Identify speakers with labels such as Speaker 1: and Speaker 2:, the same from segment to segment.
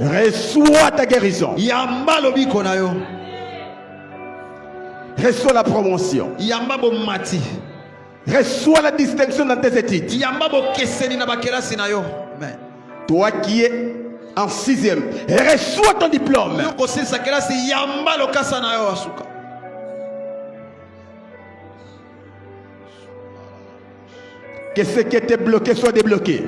Speaker 1: Reçois ta guérison. Reçois la promotion. Reçois la distinction dans tes études. Toi qui es en 6e, reçois ton diplôme. Que ce qui était bloqué soit débloqué.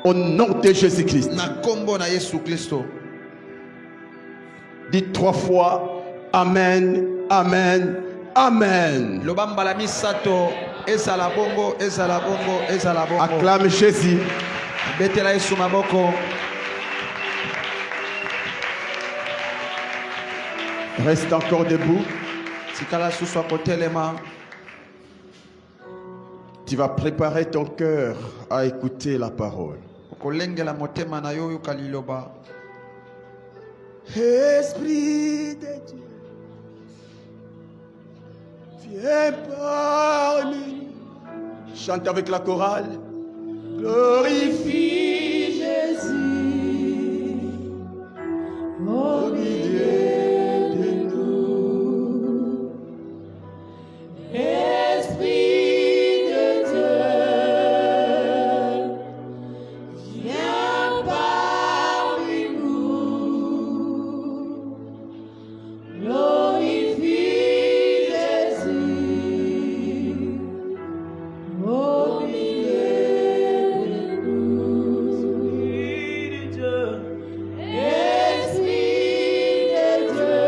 Speaker 1: Au nom de Jésus-Christ. Dites 3 fois Amen, Amen, Amen. Acclame Jésus. Reste encore debout. Tu vas préparer ton cœur à écouter la parole. Esprit de Dieu, viens parmi nous. Chante avec la chorale. Glorifie Jésus au milieu de nous. Esprit de Dieu, viens parmi nous. Glorifie Jésus au milieu de nous. Esprit de Dieu,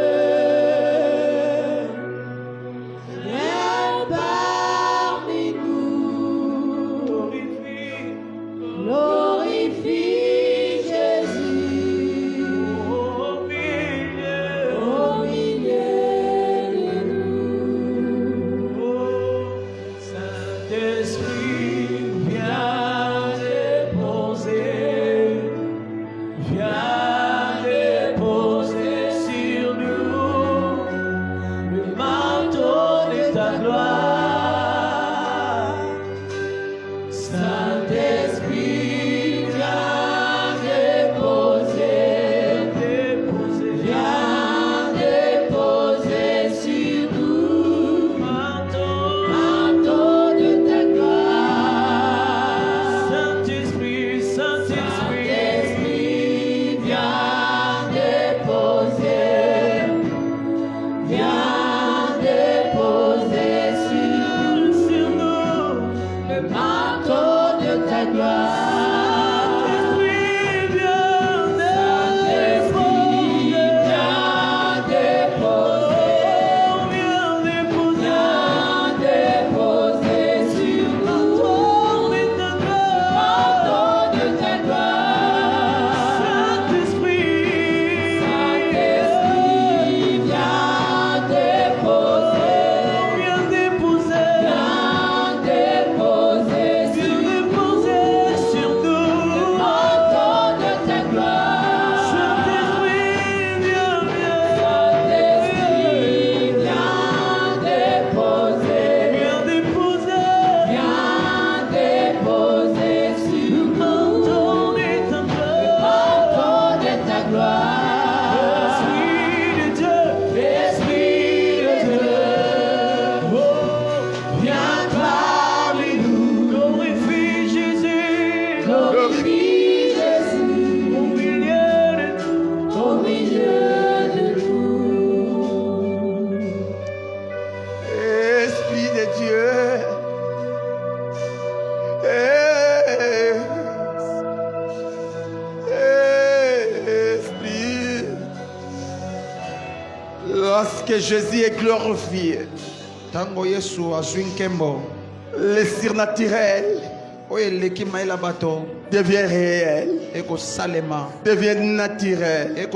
Speaker 1: viens parmi nous. Glorifie Jésus au milieu de nous. Saint-Esprit, viens déposer sur nous le manteau de ta gloire. Saint-Esprit, viens déposer sur nous le manteau de ta gloire. Saint-Esprit, viens déposer sur nous le manteau de ta gloire. Saint-Esprit, viens déposer sur nous le manteau de ta gloire. Saint-Esprit, viens déposer sur nous le manteau de ta gloire. Saint-Esprit, viens déposer sur nous le manteau de ta gloire. Esprit de Dieu, viens parmi nous. Glorifie Jésus au milieu de nous. Esprit de Dieu, Esprit, lorsque Jésus est glorifié, le surnaturel devient réel, devient naturel.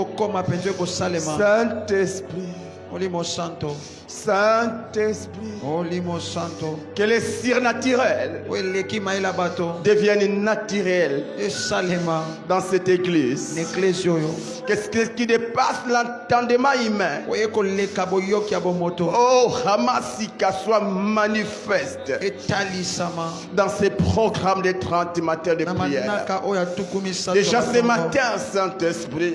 Speaker 1: Saint-Esprit,
Speaker 2: Molimo Santo.
Speaker 1: Saint-Esprit,
Speaker 2: Molimo Santo.
Speaker 1: que les surnaturels
Speaker 2: Weleki maila bato.
Speaker 1: deviennent naturels
Speaker 2: E salema.
Speaker 1: dans cette église.
Speaker 2: N'ecclesio yo.
Speaker 1: Qu'est-ce qui dépasse l'entendement humain?
Speaker 2: Oye koleka boyoki abomoto.
Speaker 1: Oh, Hamasika soit manifeste
Speaker 2: Etalisama.
Speaker 1: dans ces programmes de 30 matins de prière.
Speaker 2: Namanaka oya tukumi sato.
Speaker 1: Déjà ce matin, Saint-Esprit,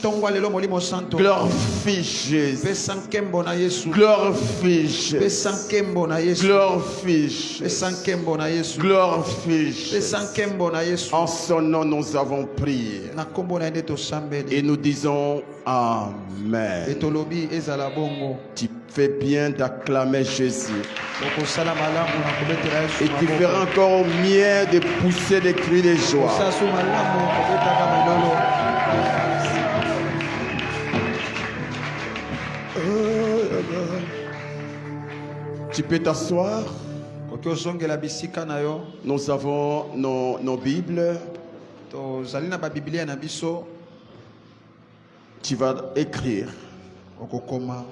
Speaker 2: Tongwa lelo molimo Santo.
Speaker 1: glorifie Jésus.
Speaker 2: Pesankembo na Yesu.
Speaker 1: Glorifie Jésus.
Speaker 2: Pesankembo na Yesu.
Speaker 1: Glorifie Jésus.
Speaker 2: Pesankembo na Yesu.
Speaker 1: Glorifie Jésus.
Speaker 2: Pesankembo na Yesu.
Speaker 1: En son nom, nous avons prié.
Speaker 2: Na kombo na ende to sambeli.
Speaker 1: Et nous disons Amen.
Speaker 2: Etolobi ezala bongo.
Speaker 1: Tu fais bien d'acclamer Jésus.
Speaker 2: Okosala malamu na kobetela Yesu.
Speaker 1: Et tu feras encore mieux de pousser des cris de joie.
Speaker 2: Osasu malamu kobetaka milolo.
Speaker 1: Tu peux t'asseoir.
Speaker 2: Okozongela bisika na yo.
Speaker 1: Nous avons nos Bibles.
Speaker 2: Tozali na ba Biblia na biso.
Speaker 1: Tu vas écrire.
Speaker 2: Okokoma.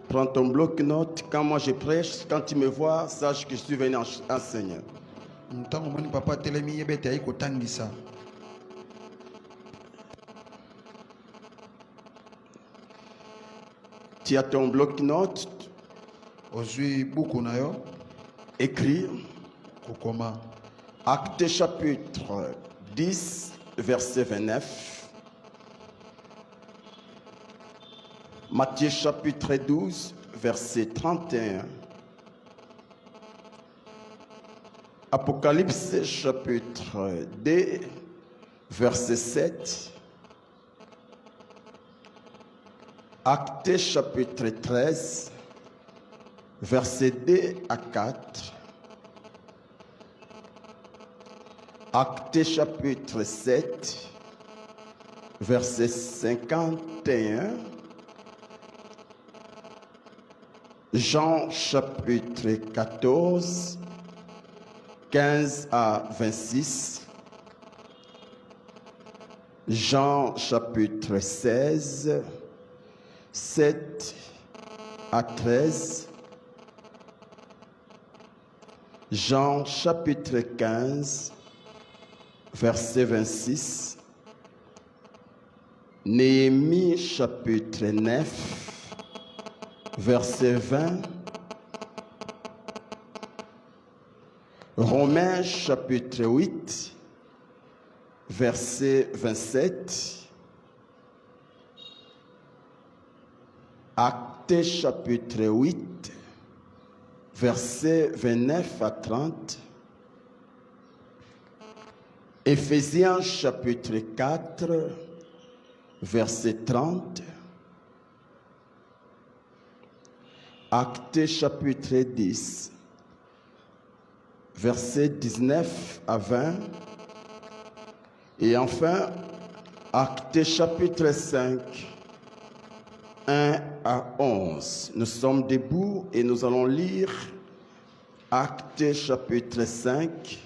Speaker 1: Prends ton bloc-notes. Quand moi je prêche, quand tu me vois, sache que je suis venu enseigner.
Speaker 2: Ntango moni papa telemi yebete ayi kotangisa.
Speaker 1: Tu as ton bloc-notes.
Speaker 2: Ozui buku na yo.
Speaker 1: Écris.
Speaker 2: Kokoma.
Speaker 1: Actes chapitre 10, verset 29. Matthieu chapitre 12, verset 31. Apocalypse chapitre 2, verset 7. Actes chapitre 13, verset 2 à 4. Actes chapitre 7, verset 51. Jean chapitre 14, 15 à 26. Jean chapitre 16, 7 à 13. Jean chapitre 15, verset 26. Néhémie chapitre 9, verset 20. Romains chapitre 8, verset 27. Actes chapitre 8, verset 29 à 30. Éphésiens chapitre 4, verset 30. Actes chapitre 10, verset 19 à 20. Et enfin, Actes chapitre 5, 1 à 11. Nous sommes debout et nous allons lire Actes chapitre 5,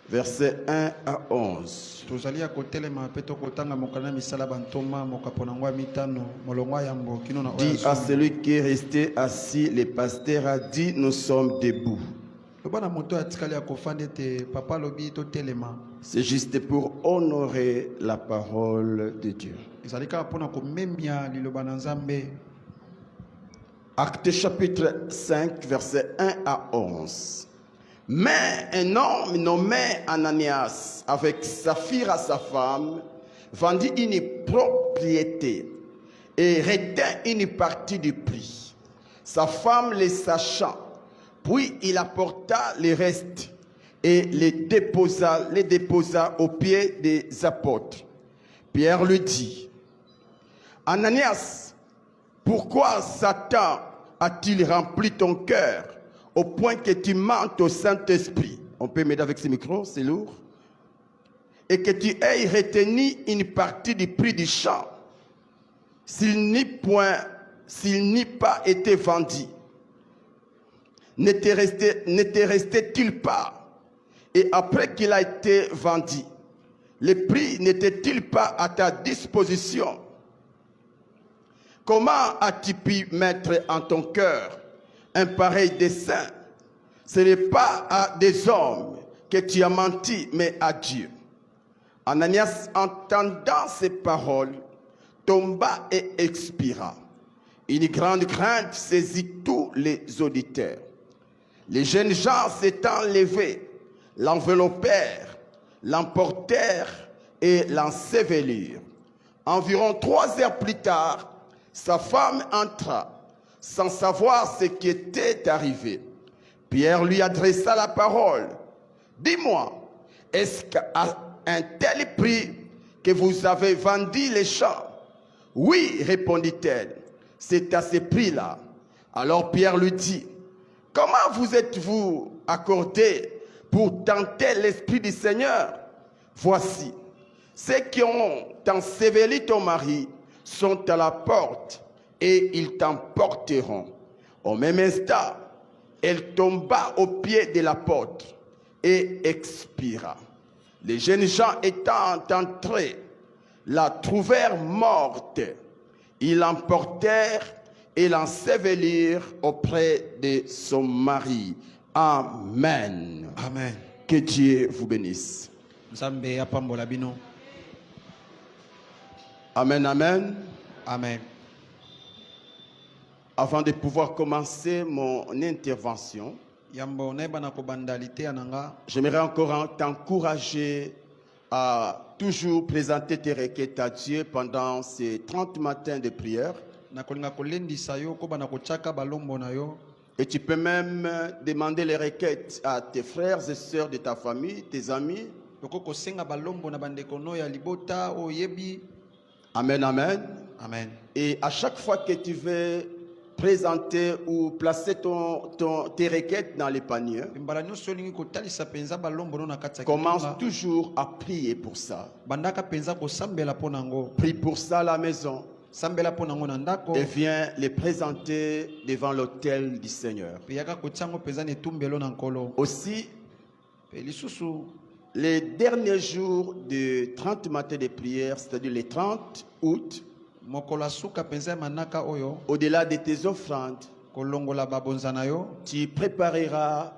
Speaker 1: verset 1 à 11.
Speaker 2: Tozali ya kotelema pe tokotanga mokana misala bantoma mokapona ngwa mitano molongwa yambo kino na
Speaker 1: Dis à celui qui est resté assis, le pasteur a dit, nous sommes debout.
Speaker 2: Lobana moto atikali ya kofande te papa lobi to telema.
Speaker 1: C'est juste pour honorer la parole de Dieu.
Speaker 2: Ezali kaka pona komemia liloba na Nzambe.
Speaker 1: Actes chapitre 5, verset 1 à 11. Mais un homme nommé Ananias, avec Saphira sa femme, vendit une propriété et retint une partie du prix. Sa femme le sachant, puis il apporta les restes et les déposa aux pieds des apôtres. Pierre lui dit, Ananias, pourquoi Satan a-t-il rempli ton cœur au point que tu mentes au Saint-Esprit? On peut m'aider avec ce micro, c'est lourd. Et que tu aies retenu une partie du prix du champ, s'il n'y pas été vendu. Ne te restait-il pas? Et après qu'il a été vendu, le prix n'était-il pas à ta disposition? Comment as-tu pu mettre en ton cœur un pareil dessein? Ce n'est pas à des hommes que tu as menti, mais à Dieu. Ananias, entendant ces paroles, tomba et expira. Une grande crainte saisit tous les auditeurs. Les jeunes gens s'étant levés, l'enveloppèrent, l'emportèrent et l'ensevelirent. Environ 3 heures plus tard, sa femme entra, sans savoir ce qui était arrivé. Pierre lui adressa la parole. « Dis-moi, est-ce qu'à un tel prix que vous avez vendu les champs? » « Oui, répondit-elle, c'est à ce prix-là. » Alors Pierre lui dit, « Comment vous êtes-vous accordé pour tenter l'Esprit du Seigneur? Voici, ceux qui ont enseveli ton mari sont à la porte et ils t'emporteront. » Au même instant, elle tomba aux pieds de l'apôtre et expira. Les jeunes gens étant entrés, la trouvèrent morte. Ils l'emportèrent et l'ensevelirent auprès de son mari. Amen.
Speaker 2: Amen.
Speaker 1: Que Dieu vous bénisse.
Speaker 2: Nzambe apambola bino.
Speaker 1: Amen, amen.
Speaker 2: Amen.
Speaker 1: Avant de pouvoir commencer mon intervention,
Speaker 2: Yambo neba na kobandalité ananga.
Speaker 1: j'aimerais encore t'encourager à toujours présenter tes requêtes à Dieu pendant ces 30 matins de prière.
Speaker 2: Na kolinga kolendisa yo ko bana kochaka balombo na yo.
Speaker 1: Et tu peux même demander les requêtes à tes frères et sœurs de ta famille, tes amis.
Speaker 2: Yoko kosenga balombo na bandeko no ya libota o yebi.
Speaker 1: Amen, amen.
Speaker 2: Amen.
Speaker 1: Et à chaque fois que tu veux présenter ou placer tes requêtes dans les paniers,
Speaker 2: Mbala nyonso lingi kotalisa penza balombo no na kati ya
Speaker 1: commence
Speaker 2: kitunga.
Speaker 1: toujours à prier pour ça.
Speaker 2: Bandaka penza ko sambela po nango.
Speaker 1: Prie pour ça à la maison
Speaker 2: Sambela po nango na ndako.
Speaker 1: et viens les présenter devant l'autel du Seigneur.
Speaker 2: Pe yaka kotsango penza ne tumbelo na nkolo.
Speaker 1: Aussi,
Speaker 2: Pe lisusu
Speaker 1: les derniers jours de 30 matins de prière, c'est-à-dire les 30 août,
Speaker 2: mokolo suka penza manaka oyo
Speaker 1: au-delà de tes offrandes,
Speaker 2: kolongola babonza na yo.
Speaker 1: tu prépareras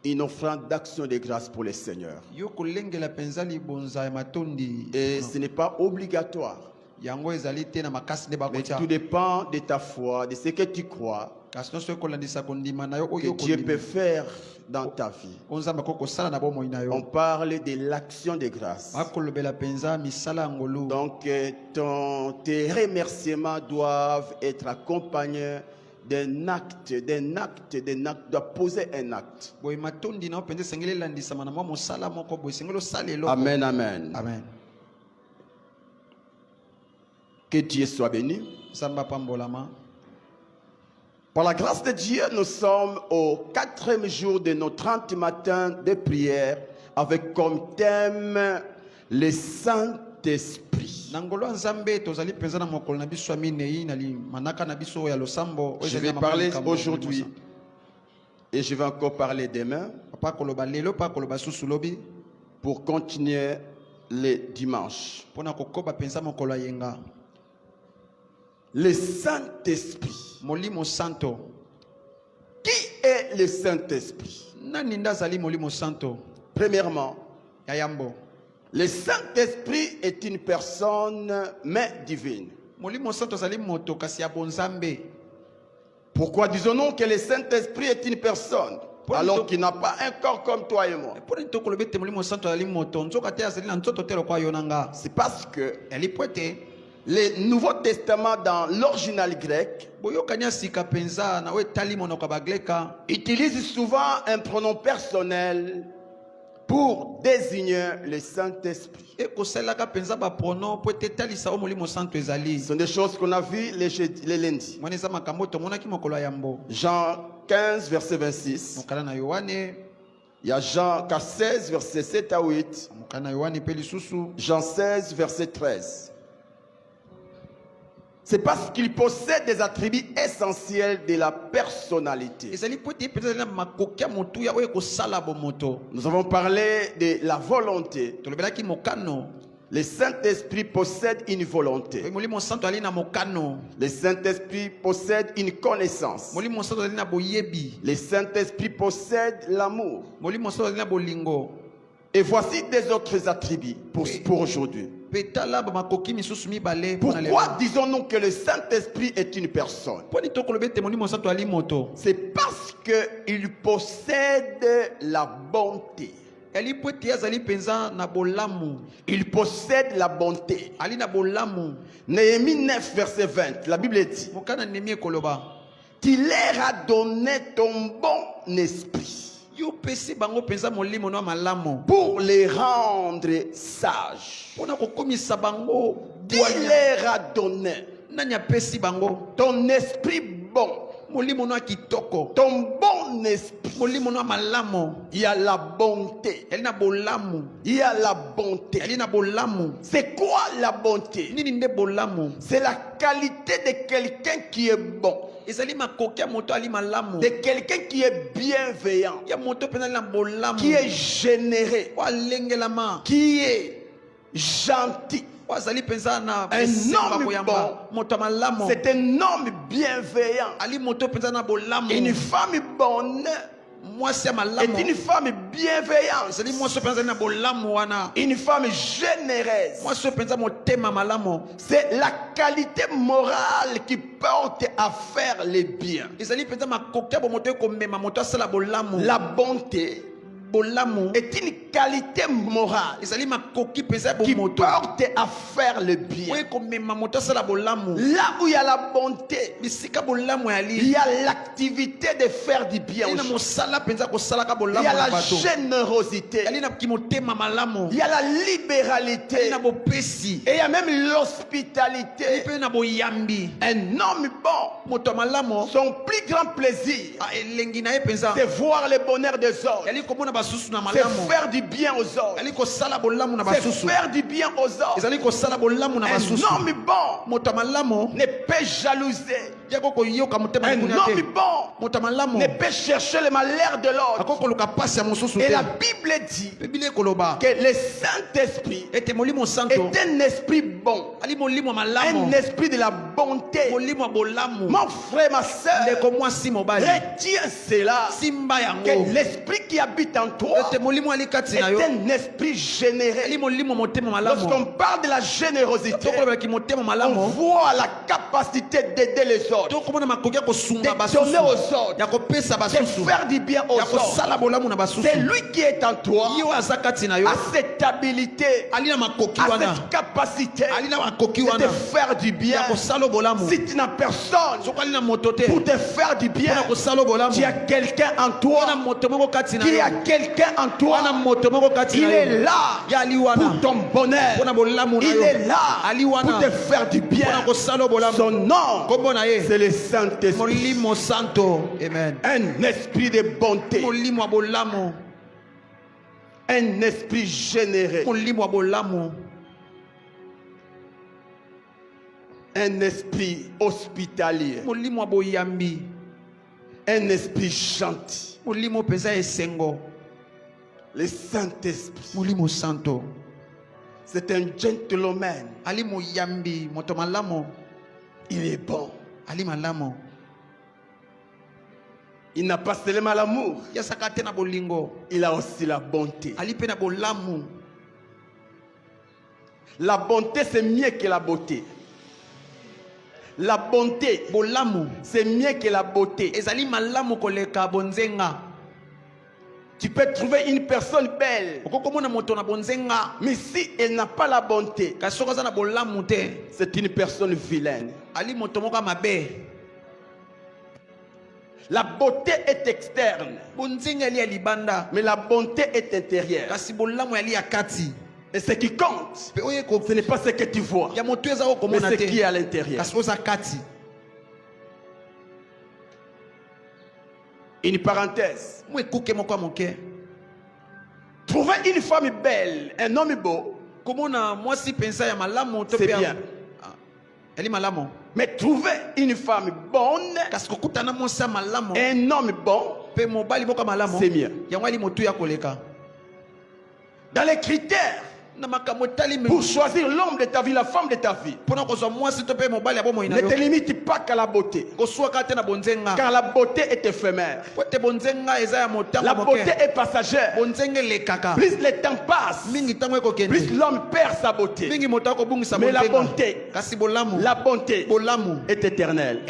Speaker 1: une offrande d'action de grâce pour le Seigneur.
Speaker 2: Yo kolengela penza libonza ya matondi.
Speaker 1: Et ce n'est pas obligatoire,
Speaker 2: Yango ezali te na makasi ne
Speaker 1: mais
Speaker 2: bakotia.
Speaker 1: tout dépend de ta foi, de ce que tu crois,
Speaker 2: Kasi nyonso ekolandisa kondima na yo
Speaker 1: que
Speaker 2: oyo
Speaker 1: Dieu peut
Speaker 2: kondima.
Speaker 1: faire dans ta vie.
Speaker 2: Onzamba ko kosala na bomoi na
Speaker 1: On
Speaker 2: yo.
Speaker 1: parle de l'action de grâce.
Speaker 2: Akolobela penza misala ngolu.
Speaker 1: Donc, tes remerciements doivent être accompagnés d'un acte, doit poser un acte.
Speaker 2: Boy matondi na penza sengele landisa mana mo mosala moko boy sengelo salelo.
Speaker 1: Amen, amen.
Speaker 2: Amen.
Speaker 1: Que Dieu soit béni.
Speaker 2: Samba pambolama.
Speaker 1: Par la grâce de Dieu, nous sommes au 4e jour de nos 30 matins de prière avec comme thème le Saint-Esprit.
Speaker 2: Nangolo nzambe tozali penza na mokolo na biso aminei na li manaka na biso ya losambo.
Speaker 1: Je vais parler aujourd'hui et je vais encore parler demain
Speaker 2: Papa koloba lelo pa koloba susulobi.
Speaker 1: pour continuer les dimanches.
Speaker 2: Pona kokoba penza mokolo yenga.
Speaker 1: Le Saint-Esprit.
Speaker 2: Molimo Santo.
Speaker 1: Qui est le Saint-Esprit?
Speaker 2: Nani ndazali molimo Santo?
Speaker 1: Premièrement,
Speaker 2: Yayambo.
Speaker 1: le Saint-Esprit est une personne, mais divine.
Speaker 2: Molimo Santo zali moto kasi ya bonzambe.
Speaker 1: Pourquoi disons-nous que le Saint-Esprit est une personne alors qu'il n'a pas un corps comme toi et moi?
Speaker 2: Pona to kolobete molimo Santo zali moto nzoka te azali na nzoto te lokwa yonanga.
Speaker 1: C'est parce que
Speaker 2: Eli poete
Speaker 1: le Nouveau Testament dans l'original grec
Speaker 2: boyokanya sika penza na we tali monoko bagleka
Speaker 1: utilise souvent un pronom personnel pour désigner le Saint-Esprit.
Speaker 2: e kosalaka penza ba pronom poete talisa o molimo Santo ezali.
Speaker 1: Ce sont des choses qu'on a vues les lundis.
Speaker 2: Mwana eza makambo tomonaki mokolo ya yambo.
Speaker 1: Jean 15, verset 26.
Speaker 2: Mokala na Yohane,
Speaker 1: Il y a Jean 16, verset 7 à 8.
Speaker 2: mokala na Yohane pe lisusu.
Speaker 1: Jean 16, verset 13. C'est parce qu'il possède des attributs essentiels de la personnalité.
Speaker 2: Ezali poete penza na makokia motu ya oyo kosala bo moto.
Speaker 1: Nous avons parlé de la volonté,
Speaker 2: Tolobelaki mokano,
Speaker 1: Le Saint-Esprit possède une volonté.
Speaker 2: Molimo santo ali na mokano.
Speaker 1: Le Saint-Esprit possède une connaissance.
Speaker 2: Molimo santo ali na boyebi.
Speaker 1: Le Saint-Esprit possède l'amour.
Speaker 2: Molimo santo ali na bolingo.
Speaker 1: Et voici des autres attributs pour aujourd'hui.
Speaker 2: Petala ba makoki misusu mibale.
Speaker 1: Pourquoi disons-nous que le Saint-Esprit est une personne?
Speaker 2: Poni to kolobete molimo santo ali moto.
Speaker 1: C'est parce qu'il possède la bonté.
Speaker 2: Ali pwete azali penza na bolamu.
Speaker 1: Il possède la bonté.
Speaker 2: Ali na bolamu.
Speaker 1: Néhémie 9, verset 20, la Bible dit:
Speaker 2: Mokana nemi koloba.
Speaker 1: Tu leur as donné ton bon esprit
Speaker 2: Yo pesi bango penza molimo no malamo.
Speaker 1: pour les rendre sages.
Speaker 2: Pona kokomisa bango.
Speaker 1: Tu leur as donné
Speaker 2: Nanya pesi bango.
Speaker 1: ton esprit bon.
Speaker 2: Molimo no kitoko.
Speaker 1: Ton bon esprit.
Speaker 2: Molimo no malamo.
Speaker 1: Il y a la bonté.
Speaker 2: Elle na bolamu.
Speaker 1: Il y a la bonté.
Speaker 2: Elle na bolamu.
Speaker 1: C'est quoi la bonté?
Speaker 2: Nini nde bolamu.
Speaker 1: C'est la qualité de quelqu'un qui est bon.
Speaker 2: Ezali makoki ya moto ali malamu.
Speaker 1: De quelqu'un qui est bienveillant.
Speaker 2: Ya moto pena na bolamu.
Speaker 1: Qui est généreux.
Speaker 2: Wa lengelama.
Speaker 1: Qui est gentil.
Speaker 2: Wazali penza na
Speaker 1: Un homme bon.
Speaker 2: Moto malamu.
Speaker 1: C'est un homme bienveillant.
Speaker 2: Ali moto penza na bolamu.
Speaker 1: Une femme bonne
Speaker 2: Moi c'est malamu.
Speaker 1: est une femme bienveillante.
Speaker 2: Ezali moi so penza na bolamu wana.
Speaker 1: Une femme généreuse.
Speaker 2: Moi so penza motema malamu.
Speaker 1: C'est la qualité morale qui porte à faire le bien.
Speaker 2: Ezali penza makoki ya moto ko mema moto asala bolamu.
Speaker 1: La bonté
Speaker 2: bolamu
Speaker 1: est une qualité morale
Speaker 2: ezali makoki penza
Speaker 1: qui
Speaker 2: moto.
Speaker 1: porte à faire le bien.
Speaker 2: Oui ko mema moto asala bolamu.
Speaker 1: Là où il y a la bonté,
Speaker 2: Bisika bolamu ali.
Speaker 1: il y a l'activité de faire du bien aux
Speaker 2: Ina
Speaker 1: gens.
Speaker 2: mosala penza ko sala ka
Speaker 1: Il
Speaker 2: bolamu
Speaker 1: y a
Speaker 2: na
Speaker 1: la
Speaker 2: bato.
Speaker 1: générosité.
Speaker 2: Ali na kimotema malamu.
Speaker 1: Il y a la libéralité.
Speaker 2: Na bopesi.
Speaker 1: Et il y a même l'hospitalité.
Speaker 2: Pe na boyambi.
Speaker 1: Un homme bon,
Speaker 2: Moto malamu.
Speaker 1: son plus grand plaisir,
Speaker 2: A elengi na ye penza.
Speaker 1: c'est voir le bonheur des autres.
Speaker 2: Ali komona basusu na
Speaker 1: C'est
Speaker 2: malamu.
Speaker 1: faire du bien aux autres.
Speaker 2: Ali ko sala bolamu na
Speaker 1: C'est
Speaker 2: basusu.
Speaker 1: faire du bien aux autres.
Speaker 2: Ezali ko sala bolamu na
Speaker 1: Un
Speaker 2: basusu.
Speaker 1: homme bon
Speaker 2: Moto malamu.
Speaker 1: ne peut jalouser.
Speaker 2: Yako ko yoka motema
Speaker 1: Un
Speaker 2: kunya
Speaker 1: homme
Speaker 2: te.
Speaker 1: bon
Speaker 2: Moto malamu.
Speaker 1: ne peut chercher le malheur de l'autre.
Speaker 2: Akoko luka pasi ya mosusu
Speaker 1: Et
Speaker 2: te.
Speaker 1: la Bible dit
Speaker 2: Biblia koloba.
Speaker 1: que le Saint-Esprit
Speaker 2: Ete molimo santo.
Speaker 1: est un esprit bon,
Speaker 2: Ali molimo
Speaker 1: un
Speaker 2: malamu.
Speaker 1: esprit de la bonté.
Speaker 2: Molimo bolamu.
Speaker 1: Mon frère, ma soeur,
Speaker 2: Ndeko mwasi mobali.
Speaker 1: retiens cela,
Speaker 2: Simba
Speaker 1: que
Speaker 2: yango.
Speaker 1: l'esprit qui habite en toi
Speaker 2: Ete molimo ali kati
Speaker 1: est
Speaker 2: na yo.
Speaker 1: un esprit généreux.
Speaker 2: Ali molimo motema malamu.
Speaker 1: Lorsqu'on parle de la générosité,
Speaker 2: Tokoloba ki motema
Speaker 1: on
Speaker 2: malamu.
Speaker 1: voit la capacité d'aider les autres,
Speaker 2: Tokomona makoki ko sunga
Speaker 1: de donner
Speaker 2: basusu.
Speaker 1: aux autres,
Speaker 2: Ya ko pesa
Speaker 1: de
Speaker 2: basusu.
Speaker 1: faire du bien aux
Speaker 2: Ya ko
Speaker 1: autres.
Speaker 2: sala bolamu na basusu.
Speaker 1: C'est lui qui est en toi,
Speaker 2: Yo azakati na yo.
Speaker 1: a cette habilité,
Speaker 2: Ali na makoki
Speaker 1: a
Speaker 2: wana.
Speaker 1: cette capacité
Speaker 2: Ali na makoki
Speaker 1: de
Speaker 2: wana.
Speaker 1: te faire du bien.
Speaker 2: Ya ko sala bolamu.
Speaker 1: Si tu n'as personne
Speaker 2: Soko ali na moto te.
Speaker 1: pour te faire du bien,
Speaker 2: Wana ko sala bolamu.
Speaker 1: tu as quelqu'un en
Speaker 2: Wana
Speaker 1: toi,
Speaker 2: moto moko kati na
Speaker 1: qui
Speaker 2: yo.
Speaker 1: a quelqu'un en
Speaker 2: Wana
Speaker 1: toi,
Speaker 2: moto moko kati
Speaker 1: il
Speaker 2: na yo.
Speaker 1: est là
Speaker 2: Ya ali
Speaker 1: pour
Speaker 2: wana.
Speaker 1: ton bonheur.
Speaker 2: Wana bolamu na
Speaker 1: Il
Speaker 2: yo.
Speaker 1: est là
Speaker 2: Ali
Speaker 1: pour
Speaker 2: wana.
Speaker 1: te faire du bien.
Speaker 2: Wana ko sala bolamu.
Speaker 1: Son nom,
Speaker 2: Kombo na ye.
Speaker 1: c'est le Saint-Esprit.
Speaker 2: Molimo santo. Amen.
Speaker 1: Un esprit de bonté,
Speaker 2: Molimo wa bolamu.
Speaker 1: un esprit généreux,
Speaker 2: Molimo wa bolamu.
Speaker 1: un esprit hospitalier,
Speaker 2: Molimo wa boyambi.
Speaker 1: un esprit gentil.
Speaker 2: Molimo pesa esengo.
Speaker 1: Le Saint-Esprit,
Speaker 2: Molimo santo.
Speaker 1: c'est un gentleman.
Speaker 2: Ali moyambi. Moto malamu.
Speaker 1: Il est bon.
Speaker 2: Ali malamu.
Speaker 1: Il n'a pas seulement l'amour,
Speaker 2: Ya sakate na bolingo.
Speaker 1: il a aussi la bonté.
Speaker 2: Ali pe na bolamu.
Speaker 1: La bonté, c'est mieux que la beauté. La bonté,
Speaker 2: Bolamu.
Speaker 1: c'est mieux que la beauté.
Speaker 2: Ezali malamu koleka bonzenga.
Speaker 1: Tu peux trouver une personne belle,
Speaker 2: Okokomona moto na bonzenga.
Speaker 1: mais si elle n'a pas la bonté,
Speaker 2: Kasoko za na bolamu te.
Speaker 1: c'est une personne vilaine.
Speaker 2: Ali moto moko mabe.
Speaker 1: La beauté est externe,
Speaker 2: Bonzenga ali alibanda.
Speaker 1: mais la bonté est intérieure.
Speaker 2: Kasi bolamu ali akati.
Speaker 1: Et ce qui compte,
Speaker 2: Pe oye ko
Speaker 1: ce n'est pas ce que tu vois,
Speaker 2: ya moto eza
Speaker 1: mais
Speaker 2: okomona
Speaker 1: ce
Speaker 2: te.
Speaker 1: qui est à l'intérieur.
Speaker 2: Kasi oza kati.
Speaker 1: Une parenthèse.
Speaker 2: Mo ekuke moko ya moke.
Speaker 1: Trouver une femme belle, un homme beau,
Speaker 2: Komona mwasi pensa ya malamu to
Speaker 1: c'est
Speaker 2: pe.
Speaker 1: bien.
Speaker 2: Ali malamu.
Speaker 1: Mais trouver une femme bonne,
Speaker 2: Kasi kokutana mwasi ya malamu.
Speaker 1: un homme bon,
Speaker 2: Pe mobali moko ya malamu.
Speaker 1: c'est mieux.
Speaker 2: Yango ali moto ya koleka.
Speaker 1: Dans les critères Pour choisir l'homme de ta vie, la femme de ta vie. Ne te limite pas qu'à la beauté. Car la beauté est éphémère. La beauté est passagère. Plus le temps passe, plus l'homme perd sa beauté. Mais la bonté est éternelle.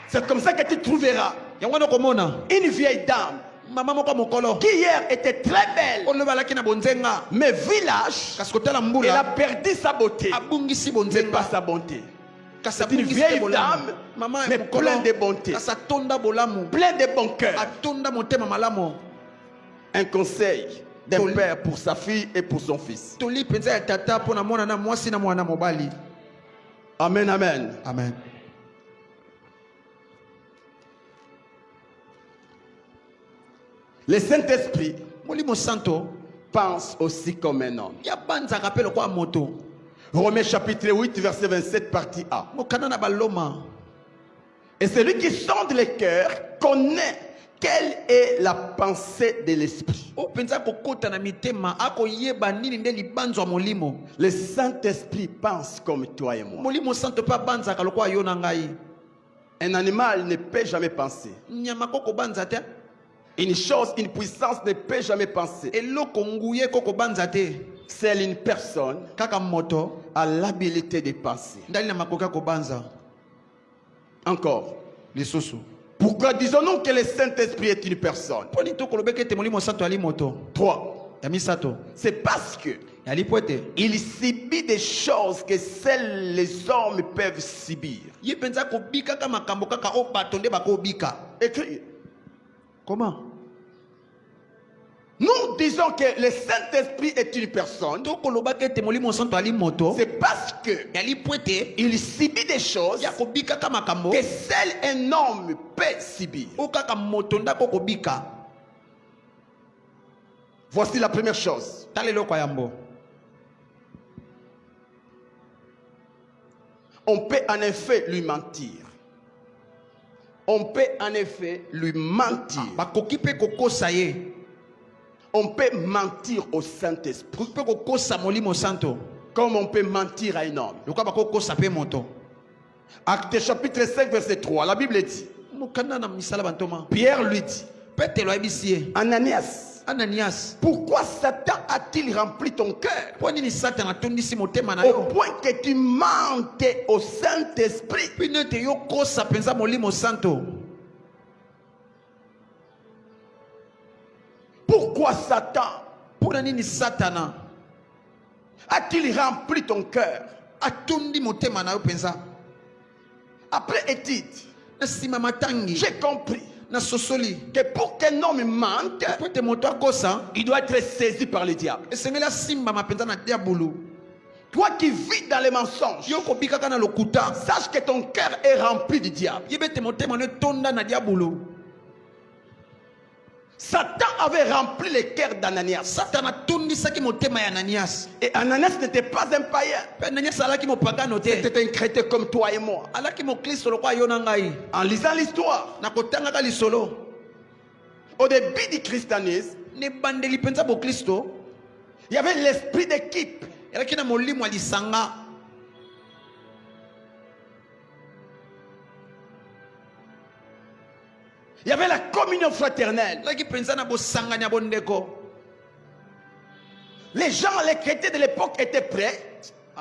Speaker 1: C'est comme ça que tu trouveras une vieille dame qui hier était très belle, mais village, elle a perdu sa beauté, mais pas sa bonté. C'est une vieille dame, mais pleine de bonté, pleine de bon cœur. Un conseil d'un père pour sa fille et pour son fils. Amen, amen.
Speaker 2: Amen.
Speaker 1: Le Saint-Esprit pense aussi comme un homme. Romains chapitre 8, verset 27, partie A. Et celui qui sonde les cœurs connaît quelle est la pensée de l'Esprit. Le Saint-Esprit pense comme toi et moi. Un animal ne peut jamais penser. Une chose, une puissance ne peut jamais penser. Seule une personne a l'habilité de penser. Encore. Pourquoi disons-nous que le Saint-Esprit est une personne? 3. C'est parce que il subit des choses que seuls les hommes peuvent subir. Écris.
Speaker 2: Comment?
Speaker 1: Nous disons que le Saint-Esprit est une personne. C'est parce que il subit des choses que seul un homme peut subir. Voici la première chose. On peut en effet lui mentir. On peut en effet lui mentir. On peut mentir au Saint-Esprit. Comme on peut mentir à un homme. Actes chapitre 5 verset 3. La Bible dit. Pierre lui dit. Ananias, pourquoi Satan a-t-il rempli ton cœur au point que tu mentes au Saint-Esprit? Pourquoi Satan a-t-il rempli ton cœur? Après étude, j'ai compris que pour qu'un homme mente, il doit être saisi par le diable. Toi qui vis dans les mensonges, sache que ton cœur est rempli du diable. Satan avait rempli le cœur d'Ananias. Et Ananias n'était pas un païen. C'était un chrétien comme toi et moi. En lisant l'histoire, au début du christianisme, il y avait l'esprit d'équipe. Il y avait la communion fraternelle. Les gens, les chrétiens de l'époque étaient prêts de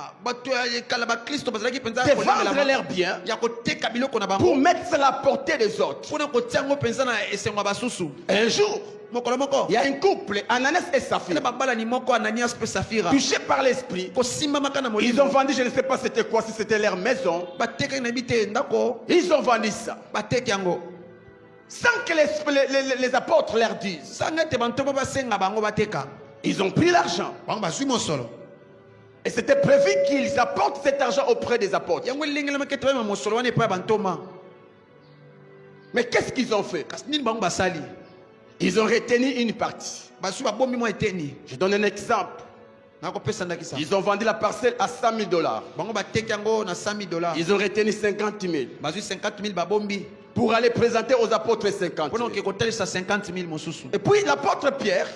Speaker 1: vendre leurs biens pour mettre à la portée des autres. Un jour, il y a un couple, Ananias et Saphira, touchés par l'esprit. Ils ont vendu, je ne sais pas c'était quoi, si c'était leur maison. Ils ont vendu ça sans que les apôtres leur disent. Ils ont pris l'argent. Et c'était prévu qu'ils apportent cet argent auprès des apôtres. Mais qu'est-ce qu'ils ont fait? Ils ont retenu une partie. Je donne un exemple. Ils ont vendu la parcelle à $100 000. Ils ont retenu 50 000. Pour aller présenter aux apôtres 50 000. Et puis l'apôtre Pierre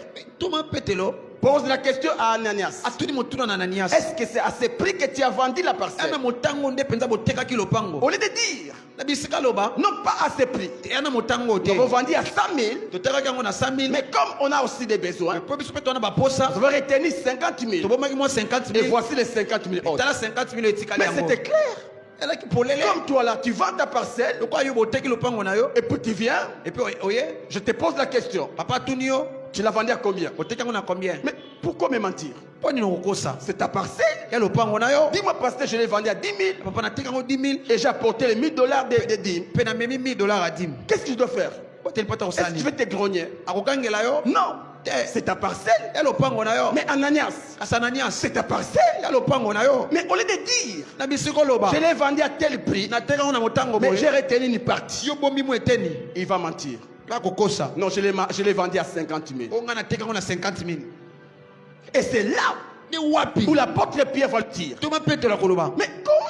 Speaker 1: Pose la question à Ananias.
Speaker 2: atuni motuna na Ananias.
Speaker 1: Est-ce que c'est à ce prix que tu as vendu la parcelle?
Speaker 2: Ana motango nde penza botekaki lopango.
Speaker 1: Au lieu de dire,
Speaker 2: Na bisika loba,
Speaker 1: non pas à ce prix.
Speaker 2: ana motango te.
Speaker 1: Nous avons vendu à 100 000.
Speaker 2: Totekaki yango na 100,000.
Speaker 1: Mais comme on a aussi des besoins,
Speaker 2: Po biso pe tona ba posa.
Speaker 1: nous avons retenu 50 000.
Speaker 2: Tobomaki mo 50,000.
Speaker 1: Et voici les 50 000 autres.
Speaker 2: Tala 50,000 etikali
Speaker 1: Mais
Speaker 2: yango.
Speaker 1: c'était clair.
Speaker 2: Ela ki polele.
Speaker 1: Comme toi là, tu vends ta parcelle
Speaker 2: Lokwa yo boteki lopango na yo.
Speaker 1: et puis tu viens,
Speaker 2: Et puis oye,
Speaker 1: je te pose la question.
Speaker 2: papa tuni yo,
Speaker 1: Tu l'as vendu à combien?
Speaker 2: boteki yango na combien?
Speaker 1: Mais pourquoi me mentir?
Speaker 2: Po ni ngokosa.
Speaker 1: C'est ta parcelle.
Speaker 2: Ya lopango na yo.
Speaker 1: Dis-moi, pasteur, je l'ai vendu à 10 000
Speaker 2: Papa na teka yango 10,000.
Speaker 1: et j'ai apporté les $1 000 de dîmes.
Speaker 2: Pe na memi $1,000 à dim.
Speaker 1: Qu'est-ce que je dois faire?
Speaker 2: Botel pata
Speaker 1: Est-ce que
Speaker 2: osani.
Speaker 1: tu veux te grogner?
Speaker 2: Akokangela yo.
Speaker 1: Non, c'est ta parcelle.
Speaker 2: Ya lopango na yo.
Speaker 1: Mais Ananias,
Speaker 2: Asananias.
Speaker 1: c'est ta parcelle.
Speaker 2: Ya lopango na yo.
Speaker 1: Mais au lieu de dire,
Speaker 2: Na bisiko loba.
Speaker 1: je l'ai vendu à tel prix,
Speaker 2: Na teka yango na motango
Speaker 1: mais
Speaker 2: boye.
Speaker 1: j'ai retenu une partie.
Speaker 2: Yo bombi mo eteni.
Speaker 1: Il va mentir.
Speaker 2: Ba kokosa.
Speaker 1: Non, je l'ai vendu à 50 000.
Speaker 2: O nga na teka yango na 50,000.
Speaker 1: Et c'est là
Speaker 2: Ni wapi.
Speaker 1: où l'apôtre Pierre va le dire.
Speaker 2: Toma pete la koloba.
Speaker 1: Mais comment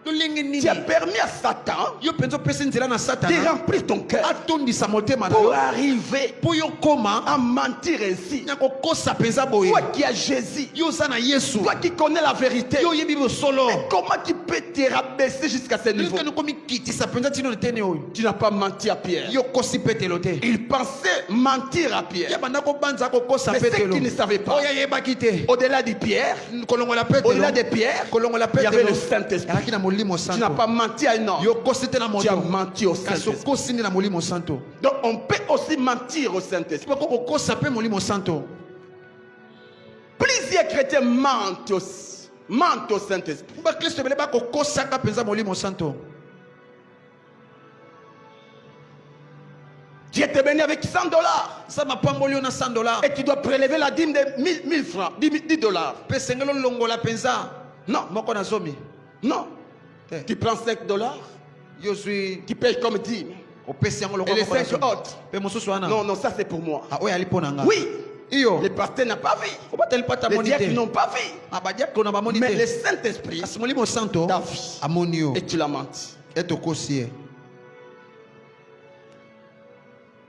Speaker 2: Tolingi nini.
Speaker 1: tu as permis à Satan
Speaker 2: Yo penzo pesa nzela na
Speaker 1: de
Speaker 2: Satana.
Speaker 1: remplir ton cœur
Speaker 2: Atondisa motema na
Speaker 1: pour
Speaker 2: yo.
Speaker 1: arriver
Speaker 2: Po yo koma.
Speaker 1: à mentir ainsi?
Speaker 2: Na kokosa penza boye.
Speaker 1: Toi qui as Jésus,
Speaker 2: Yo za na Yesu.
Speaker 1: toi qui connais la vérité,
Speaker 2: Yo yebi bo solo.
Speaker 1: comment tu peux te rabaisser jusqu'à ce niveau?
Speaker 2: Yo komi kitisa penza tino eteni oyo.
Speaker 1: Tu n'as pas menti à Pierre.
Speaker 2: Yo kosi pete lote.
Speaker 1: Il pensait mentir à
Speaker 2: Ya
Speaker 1: Pierre.
Speaker 2: banda ko banza kokosa
Speaker 1: Mais ceux
Speaker 2: pete lo.
Speaker 1: qui ne savaient pas,
Speaker 2: Oya yeba kite.
Speaker 1: au-delà de Pierre,
Speaker 2: Kolongola pete lo.
Speaker 1: au-delà de Pierre,
Speaker 2: Kolongola
Speaker 1: il
Speaker 2: pete
Speaker 1: y avait
Speaker 2: lo.
Speaker 1: le Saint-Esprit.
Speaker 2: Alaki na molimo
Speaker 1: Tu n'as
Speaker 2: santo.
Speaker 1: pas menti à un homme,
Speaker 2: Yo kosi te na
Speaker 1: tu as
Speaker 2: moto.
Speaker 1: menti au
Speaker 2: Kaso
Speaker 1: Saint-Esprit.
Speaker 2: kosi na molimo santo.
Speaker 1: Donc on peut aussi mentir au Saint-Esprit.
Speaker 2: Sipako kokosa pe molimo santo.
Speaker 1: Plusieurs chrétiens mentent aussi. Mentent au Saint-Esprit.
Speaker 2: Ba Kristo bele ba kokosa ka penza molimo santo.
Speaker 1: Dieu te bénit avec $100
Speaker 2: Sa mapamboli yo na $100.
Speaker 1: et tu dois prélever la dîme de 1000 francs, $10.
Speaker 2: Pe sengelo longola penza.
Speaker 1: Non,
Speaker 2: Moko na zomi.
Speaker 1: non.
Speaker 2: Eh.
Speaker 1: Tu prends $5,
Speaker 2: Yo zui
Speaker 1: tu payes comme dîme.
Speaker 2: opesi yango
Speaker 1: Et les
Speaker 2: longola.
Speaker 1: 5 autres,
Speaker 2: Pe mosusu wana.
Speaker 1: non, non, ça c'est pour moi.
Speaker 2: Ah oya lipo na nga.
Speaker 1: Oui,
Speaker 2: Iyo.
Speaker 1: les pasteurs n'ont pas vu.
Speaker 2: Obateli pata
Speaker 1: Les
Speaker 2: monite.
Speaker 1: diacres n'ont pas vu.
Speaker 2: Abadiako na ba
Speaker 1: Mais le
Speaker 2: monite.
Speaker 1: Saint-Esprit
Speaker 2: Kasi molimo santo.
Speaker 1: t'a vu
Speaker 2: Amoni yo.
Speaker 1: et tu l'as menti.
Speaker 2: Eto kosi.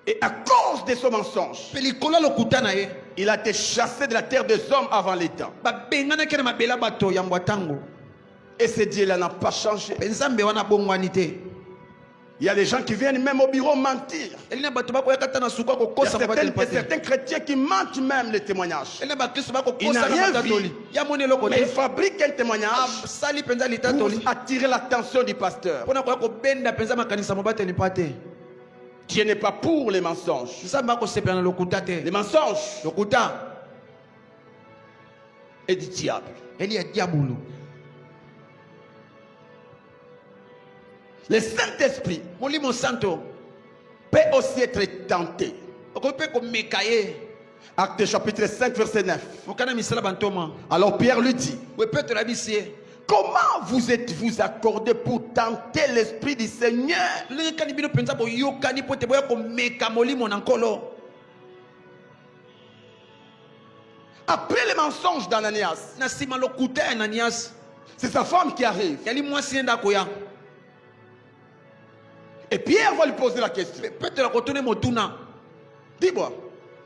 Speaker 1: Et à cause de ce mensonge,
Speaker 2: Pe likola lokuta na ye.
Speaker 1: il a été chassé de la terre des hommes avant les temps.
Speaker 2: Ba bengana kena mabela bato ya mbwatango.
Speaker 1: Et ce Dieu-là n'a pas changé.
Speaker 2: Pe nzambe wana bongwani te.
Speaker 1: Il y a des gens qui viennent même au bureau mentir.
Speaker 2: Elina bato bako yakata na suka ko
Speaker 1: Il y a
Speaker 2: kosa mabata
Speaker 1: certains chrétiens qui mentent même les témoignages.
Speaker 2: Elina ba Kristo bako
Speaker 1: Il n'a
Speaker 2: kosa
Speaker 1: rien
Speaker 2: na
Speaker 1: vu.
Speaker 2: batoli. Ya moni loko
Speaker 1: Mais il
Speaker 2: te.
Speaker 1: fabrique un témoignage
Speaker 2: Sali penza
Speaker 1: pour
Speaker 2: litatoli.
Speaker 1: attirer l'attention du pasteur.
Speaker 2: Pona ko benda penza makanisa mobata ni pate.
Speaker 1: Dieu n'est pas pour les mensonges.
Speaker 2: Nzambe bako sepela na lokuta te.
Speaker 1: Les mensonges
Speaker 2: Lokuta
Speaker 1: est du diable.
Speaker 2: eli ya diabulu.
Speaker 1: Le Saint-Esprit
Speaker 2: Molimo santo.
Speaker 1: peut aussi être tenté.
Speaker 2: Okope ko mekaye.
Speaker 1: Actes chapitre 5 verset 9.
Speaker 2: Okana misala bantoma.
Speaker 1: Alors Pierre lui dit,
Speaker 2: We Petro la bisie.
Speaker 1: comment vous êtes-vous accordé pour tenter l'Esprit du Seigneur?
Speaker 2: Lenge kani bino penza bo yokani pote boya ko meka molimo na nkolo.
Speaker 1: Après les mensonges d'Ananias,
Speaker 2: Na sima lokuta ya Ananias.
Speaker 1: c'est sa femme qui arrive.
Speaker 2: Yali mwasi enda koya.
Speaker 1: Et Pierre va lui poser la question.
Speaker 2: Petro akotone motuna.
Speaker 1: Dis-moi,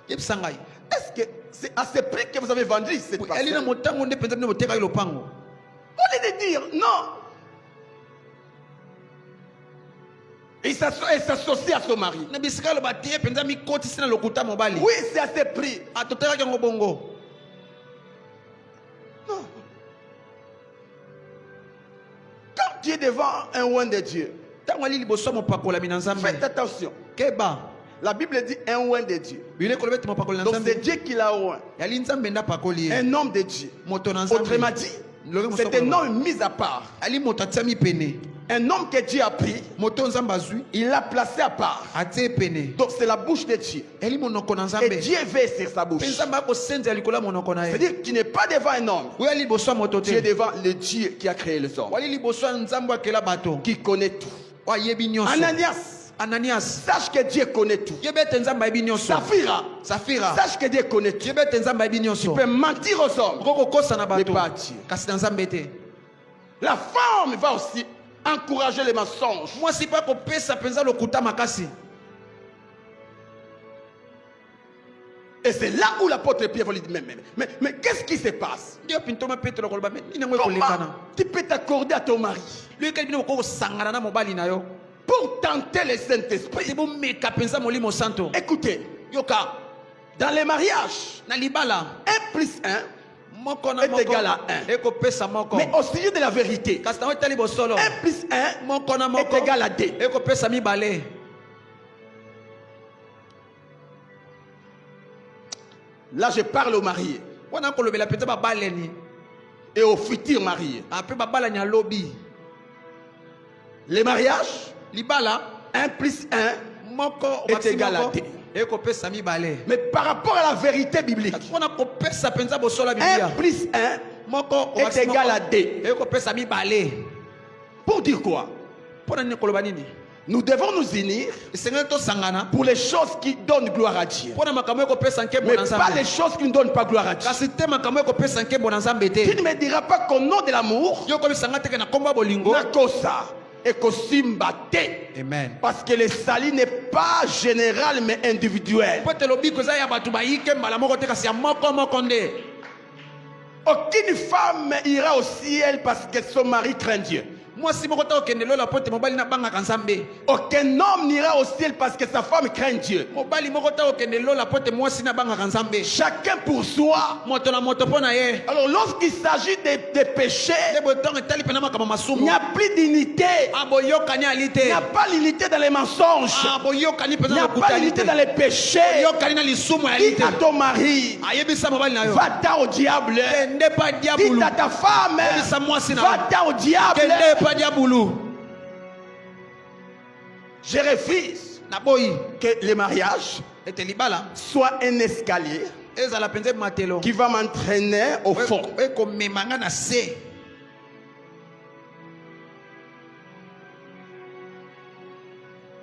Speaker 2: Yebsangai.
Speaker 1: est-ce que c'est à ce prix que vous avez vendu cette
Speaker 2: Elina
Speaker 1: parcelle?
Speaker 2: motango nde penza bino boteka lopango.
Speaker 1: Au lieu de dire non, il s'associe à son mari.
Speaker 2: Na bisika lo batie penza mi koti sina lokuta mobali.
Speaker 1: Oui, c'est à ce prix.
Speaker 2: Atoteka yango bongo.
Speaker 1: Non. Quand tu es devant un oint de Dieu,
Speaker 2: Tango ali liboso mopakola mina nzambe.
Speaker 1: faites attention.
Speaker 2: Keba.
Speaker 1: La Bible dit un oint de Dieu.
Speaker 2: Bile kolobete mopakola
Speaker 1: Donc c'est
Speaker 2: nzambe.
Speaker 1: Dieu qui l'a oint.
Speaker 2: Yali nzambe nda pakoli.
Speaker 1: Un homme de Dieu.
Speaker 2: Moto na nzambe.
Speaker 1: Autrement dit, c'est un homme mis à part.
Speaker 2: Ali moto atiami pene.
Speaker 1: Un homme que Dieu a pris,
Speaker 2: Moto nzambe azui.
Speaker 1: il l'a placé à part.
Speaker 2: Atie pene.
Speaker 1: Donc c'est la bouche de Dieu.
Speaker 2: Eli monoko na
Speaker 1: Et
Speaker 2: nzambe.
Speaker 1: Dieu veille sur sa bouche.
Speaker 2: Pe nzambe ako senza likola monoko na ye.
Speaker 1: C'est-à-dire que tu n'es pas devant un homme.
Speaker 2: Oya liboso ya moto
Speaker 1: Tu es
Speaker 2: te.
Speaker 1: devant le Dieu qui a créé les hommes.
Speaker 2: Wali liboso ya nzambe akela bato.
Speaker 1: Qui connaît tout.
Speaker 2: Wayebi nyonso.
Speaker 1: Ananias,
Speaker 2: Ananias.
Speaker 1: sache que Dieu connaît tout.
Speaker 2: Yebete nzambe ayebi nyonso. Safira.
Speaker 1: Sache que Dieu connaît tout.
Speaker 2: Yebete nzambe ayebi
Speaker 1: Tu
Speaker 2: nyonso.
Speaker 1: peux mentir aux hommes,
Speaker 2: Okoko kosa na
Speaker 1: mais
Speaker 2: bato.
Speaker 1: pas à Dieu.
Speaker 2: Kasi na nzambe te.
Speaker 1: La femme va aussi encourager les mensonges.
Speaker 2: Mwasi pa kopesa penza lokuta makasi.
Speaker 1: Et c'est là où l'apôtre Pierre va lui dire, mais qu'est-ce qui se passe? Comment tu peux t'accorder à ton mari pour tenter le Saint-Esprit? Écoutez, dans les mariages, 1 plus 1 est égal à 1. Mais au sujet de la vérité, 1 plus 1 est égal à 2. Là, je parle aux mariés et aux futurs mariés. Les mariages, 1 plus 1 est égal à 2. Mais par rapport à la vérité biblique, 1 plus 1 est égal à 2. Pour dire quoi? Nous devons nous unir pour les choses qui donnent gloire à Dieu, mais pas les choses qui ne donnent pas gloire à Dieu. Tu ne me diras pas qu'au nom de l'amour, Amen. Parce que le salut n'est pas général mais individuel. Aucune femme ira au ciel parce que son mari craint Dieu. Aucun homme n'ira au ciel parce que sa femme craint Dieu. Chacun pour soi. Alors lorsqu'il s'agit des péchés, il n'y a plus d'unité. Il n'y a pas l'unité dans les mensonges. Il n'y a pas l'unité dans les péchés. Dis à ton mari, va-t'en au diable. Dis à ta femme, va-t'en au diable. Je refuse que le mariage soit un escalier qui va m'entraîner au fond.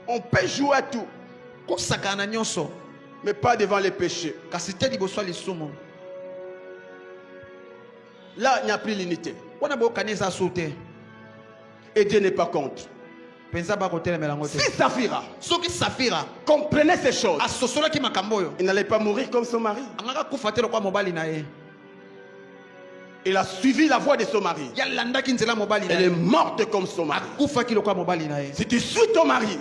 Speaker 1: On peut jouer à tout, mais pas devant les péchés. Là, il n'y a plus l'unité. Et Dieu n'est pas contre. Si Saphira comprenait ces choses, il n'allait pas mourir comme son mari. Il a suivi la voie de son mari. Elle est morte comme son mari. Si tu suis ton mari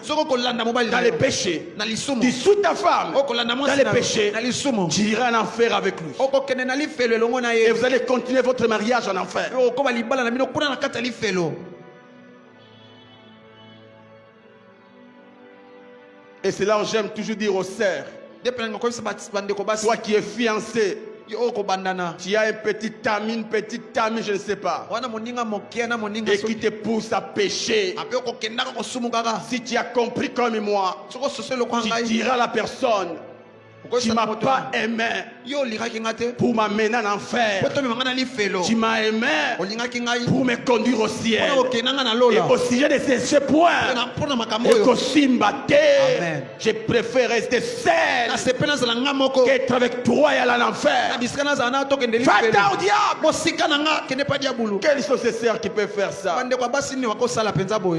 Speaker 1: dans les péchés, tu suis ta femme dans les péchés, tu iras en enfer avec lui. Et vous allez continuer votre mariage en enfer. Et c'est là où j'aime toujours dire aux sœurs, toi qui es fiancé, tu as un petit ami, une petite amie, je ne sais pas, et qui te pousse à pécher. Si tu as compris comme moi, tu diras à la personne, tu ne m'as pas aimé pour m'amener en enfer. Tu m'as aimé pour me conduire au ciel. Et au sujet de ce point, je préfère rester seul qu'être avec toi et aller en enfer. Va-t'en au diable. Quelles sont ces sœurs qui peuvent faire ça?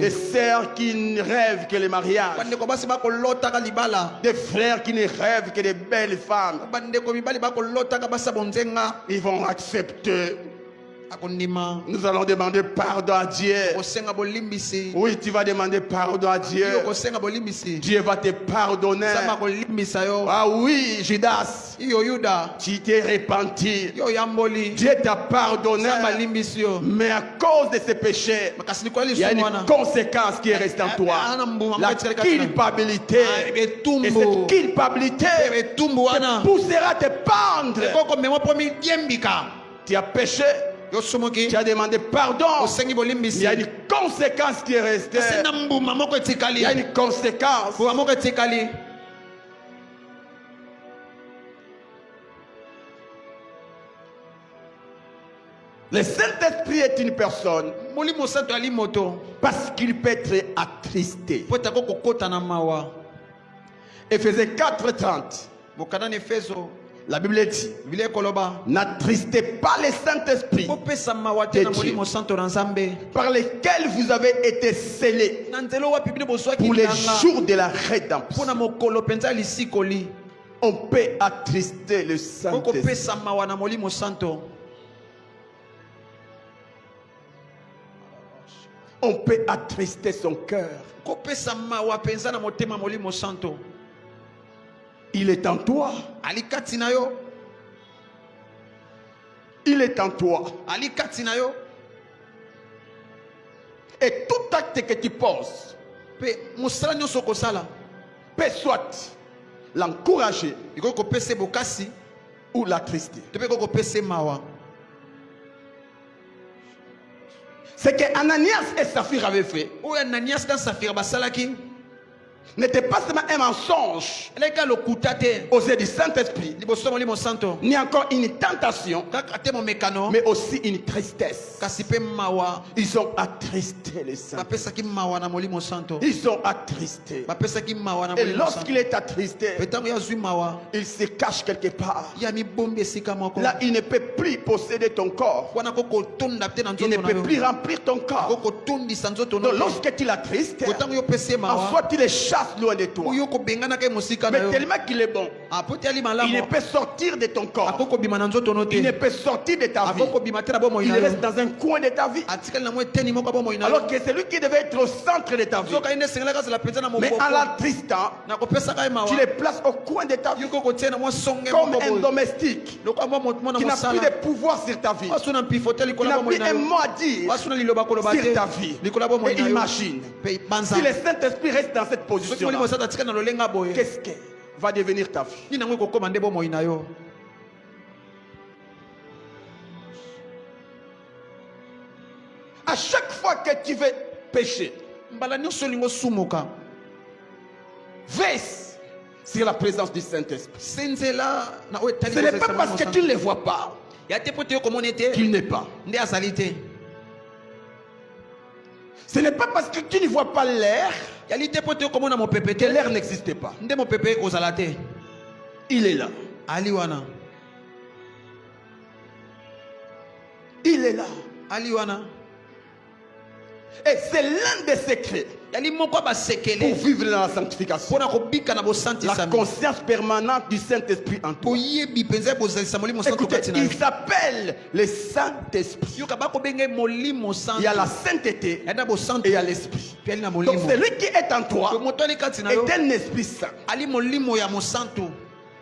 Speaker 1: Des sœurs qui rêvent que le mariage, des frères qui ne rêvent que des belles femmes. Ils vont accepter. Nous allons demander pardon à Dieu. Oui, tu vas demander pardon à Dieu. Dieu va te pardonner. Ah oui, Judas, tu t'es repenti. Dieu t'a pardonné. Mais à cause de ces péchés, il y a une conséquence qui est restée en toi. La culpabilité. Et cette culpabilité te poussera à te pendre. Tu as péché. Tu as demandé pardon. Il y a une conséquence qui est restée. Il y a une conséquence. Le Saint-Esprit est une personne parce qu'il peut être attristé. Éphésiens 4:30. La Bible dit, n'attristez pas le Saint-Esprit de Dieu, par lequel vous avez été scellés pour les jours de la rédemption. On peut attrister le Saint-Esprit.
Speaker 2: okopesa mawa na molimo santo.
Speaker 1: On peut attrister son cœur.
Speaker 2: Kopesa mawa penza na motema molimo santo.
Speaker 1: Il est en toi.
Speaker 2: Alikati na yo.
Speaker 1: Il est en toi.
Speaker 2: Alikati na yo.
Speaker 1: Et tout acte que tu poses
Speaker 2: Pe musala nyonso kosala.
Speaker 1: peut soit l'encourager
Speaker 2: Iko kopesa bokasi.
Speaker 1: ou l'attrister.
Speaker 2: Te pe kopesa mawa.
Speaker 1: Ce que Ananias et Saphir avaient fait
Speaker 2: Oyo Ananias dans Safira basalaki.
Speaker 1: n'était pas seulement un mensonge
Speaker 2: Eleka lokuta te.
Speaker 1: aux yeux du Saint-Esprit,
Speaker 2: Liboso molimo santo.
Speaker 1: ni encore une tentation,
Speaker 2: Kaka te mo mekano.
Speaker 1: mais aussi une tristesse.
Speaker 2: Kasi pe mawa.
Speaker 1: Ils ont attristé le Saint.
Speaker 2: Bapesaki mawa na molimo santo.
Speaker 1: Ils ont attristé.
Speaker 2: Bapesaki mawa na
Speaker 1: Et
Speaker 2: molimo santo.
Speaker 1: lorsqu'il est attristé,
Speaker 2: Petango ya zui mawa.
Speaker 1: il se cache quelque part.
Speaker 2: Ya mi bombe sika moko.
Speaker 1: Là, il ne peut plus posséder ton corps.
Speaker 2: Wana koko tonda te na
Speaker 1: Il ne
Speaker 2: nzoto na
Speaker 1: peut
Speaker 2: yo.
Speaker 1: plus remplir ton corps.
Speaker 2: Koko tondi sa nzoto na
Speaker 1: Donc,
Speaker 2: yo.
Speaker 1: lorsque tu l'attristes,
Speaker 2: Petango yo pese
Speaker 1: en
Speaker 2: mawa.
Speaker 1: soi, tu les chasses loin de toi.
Speaker 2: Uyo ko bengana ke musika na
Speaker 1: Mais
Speaker 2: yo.
Speaker 1: tellement qu'il est bon,
Speaker 2: Apote ali
Speaker 1: il ne
Speaker 2: malamu.
Speaker 1: peut sortir de ton corps.
Speaker 2: Akoko bima na nzoto no te.
Speaker 1: Il ne peut sortir de ta vie.
Speaker 2: Akoko bima te na bomo
Speaker 1: Il
Speaker 2: ina yo.
Speaker 1: reste dans un coin de ta vie.
Speaker 2: Atikali na mo teni moko bomo ina yo.
Speaker 1: Alors que c'est lui qui devait être au centre de ta vie.
Speaker 2: Soka ine sengela ka sala penza na mo
Speaker 1: Mais
Speaker 2: boko.
Speaker 1: en l'attristant,
Speaker 2: Na ko pesa ka mawa.
Speaker 1: tu les places au coin de ta vie.
Speaker 2: Yuko ko tena mo songe
Speaker 1: Comme
Speaker 2: moko
Speaker 1: un
Speaker 2: boy.
Speaker 1: domestique
Speaker 2: Loko mo mo na
Speaker 1: qui
Speaker 2: mo
Speaker 1: n'a plus
Speaker 2: sala.
Speaker 1: de pouvoir sur ta vie.
Speaker 2: Wasuna mpifote
Speaker 1: Qui
Speaker 2: likola
Speaker 1: n'a
Speaker 2: bomo
Speaker 1: plus
Speaker 2: ina
Speaker 1: un
Speaker 2: yo.
Speaker 1: mot à dire
Speaker 2: Wasuna liloba ko loba
Speaker 1: sur
Speaker 2: te.
Speaker 1: ta vie.
Speaker 2: Likola bomo
Speaker 1: Et
Speaker 2: ina yo.
Speaker 1: imagine,
Speaker 2: Pe banza.
Speaker 1: si le Saint-Esprit reste dans cette
Speaker 2: Soki
Speaker 1: position,
Speaker 2: molimo sata tika na lolenga boye.
Speaker 1: qu'est-ce que va devenir ta vie?
Speaker 2: Ni nango ko komande bomo ina yo.
Speaker 1: À chaque fois que tu veux pécher,
Speaker 2: Mbala nyonso lingo sumuka.
Speaker 1: veille sur la présence du Saint-Esprit.
Speaker 2: Senzela na oyo tali.
Speaker 1: Ce n'est pas parce que tu ne le vois pas
Speaker 2: Ya te pote yo komone te.
Speaker 1: qu'il n'est pas.
Speaker 2: Nde azali te.
Speaker 1: Ce n'est pas parce que tu ne vois pas l'air
Speaker 2: Ya li te pote yo komona mo pepe
Speaker 1: que
Speaker 2: te.
Speaker 1: l'air n'existe pas.
Speaker 2: Nde mo pepe ozala te.
Speaker 1: Il est là.
Speaker 2: Ali wana.
Speaker 1: Il est là.
Speaker 2: Ali wana.
Speaker 1: Et c'est l'un des secrets
Speaker 2: Ya li moko ba
Speaker 1: pour
Speaker 2: sekele.
Speaker 1: vivre dans la sanctification.
Speaker 2: Pona ko bika na bo santi
Speaker 1: La
Speaker 2: sami.
Speaker 1: conscience permanente du Saint-Esprit en toi.
Speaker 2: Boyebi penza bozalisa molimo santo
Speaker 1: Écoutez,
Speaker 2: kati na yo.
Speaker 1: il s'appelle le Saint-Esprit.
Speaker 2: Yoka ba ko benge molimo santo.
Speaker 1: Il y a la sainteté
Speaker 2: Ya da bo santo.
Speaker 1: et il y a l'Esprit.
Speaker 2: Puis ali na
Speaker 1: Donc
Speaker 2: molimo.
Speaker 1: celui qui est en toi
Speaker 2: Moto ali kati na yo.
Speaker 1: est un esprit saint,
Speaker 2: Ali molimo ya mo santo.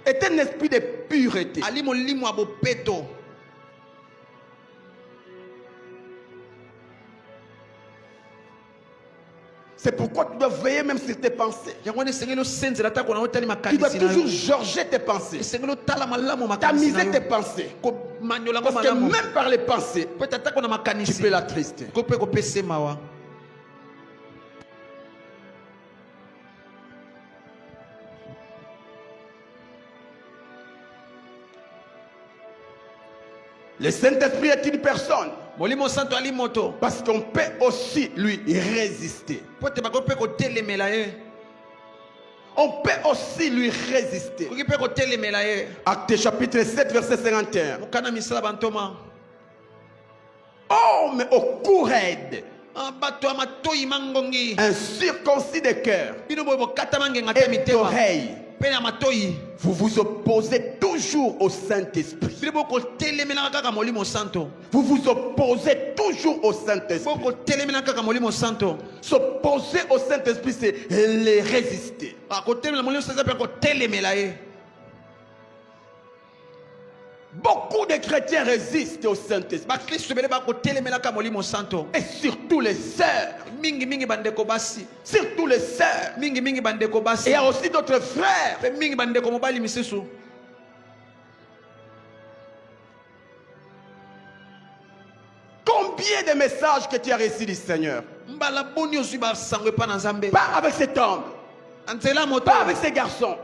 Speaker 1: est un esprit de pureté.
Speaker 2: Ali molimo ya bopeto.
Speaker 1: C'est pourquoi tu dois veiller même sur tes pensées.
Speaker 2: Yango ne sengelo senzela ta ko na otali
Speaker 1: Tu dois
Speaker 2: makanisi na
Speaker 1: toujours
Speaker 2: yo.
Speaker 1: jauger tes pensées,
Speaker 2: Sengelo tala malamu makanisi na
Speaker 1: tamiser
Speaker 2: yo.
Speaker 1: tes pensées.
Speaker 2: Ko manyola ngo
Speaker 1: Parce que
Speaker 2: malamu.
Speaker 1: même par les pensées,
Speaker 2: Peut-être ta ko na
Speaker 1: tu
Speaker 2: makanisi.
Speaker 1: peux l'attrister.
Speaker 2: Ko pe ko pese mawa.
Speaker 1: Le Saint-Esprit est une personne
Speaker 2: Molimo santo ali moto.
Speaker 1: parce qu'on peut aussi lui résister.
Speaker 2: Pote ba ko pe ko telemela ye.
Speaker 1: On peut aussi lui résister.
Speaker 2: Ko pe ko telemela ye.
Speaker 1: Actes chapitre 7, verset 51.
Speaker 2: Mokana misala bantoma.
Speaker 1: Oh, mais au cours raide,
Speaker 2: Bato ya matoyi mangongi.
Speaker 1: un circoncis de cœur
Speaker 2: Bino boy bokata mangenga te
Speaker 1: et
Speaker 2: mitema.
Speaker 1: d'oreille,
Speaker 2: Pe na matoyi.
Speaker 1: vous vous opposez toujours au Saint-Esprit.
Speaker 2: Bino boko telemela kaka molimo santo.
Speaker 1: Vous vous opposez toujours au Saint-Esprit.
Speaker 2: Boko telemela kaka molimo santo.
Speaker 1: S'opposer au Saint-Esprit, c'est le résister.
Speaker 2: Ko telemela molimo santo pe ko telemela ye.
Speaker 1: Beaucoup de chrétiens résistent au Saint-Esprit.
Speaker 2: Ba Kristo bele ba ko telemela kaka molimo santo.
Speaker 1: Et surtout les sœurs.
Speaker 2: Mingi mingi bandeko basi.
Speaker 1: Surtout les sœurs.
Speaker 2: Mingi mingi bandeko
Speaker 1: Et
Speaker 2: basi.
Speaker 1: il y a aussi d'autres frères.
Speaker 2: Pe mingi bandeko mobali misusu.
Speaker 1: Combien de messages que tu as reçus du Seigneur?
Speaker 2: Mbala boni ozwi ba sangwe pa na Nzambe.
Speaker 1: Pas avec cet homme.
Speaker 2: Anzela moto.
Speaker 1: Pas avec ces garçons.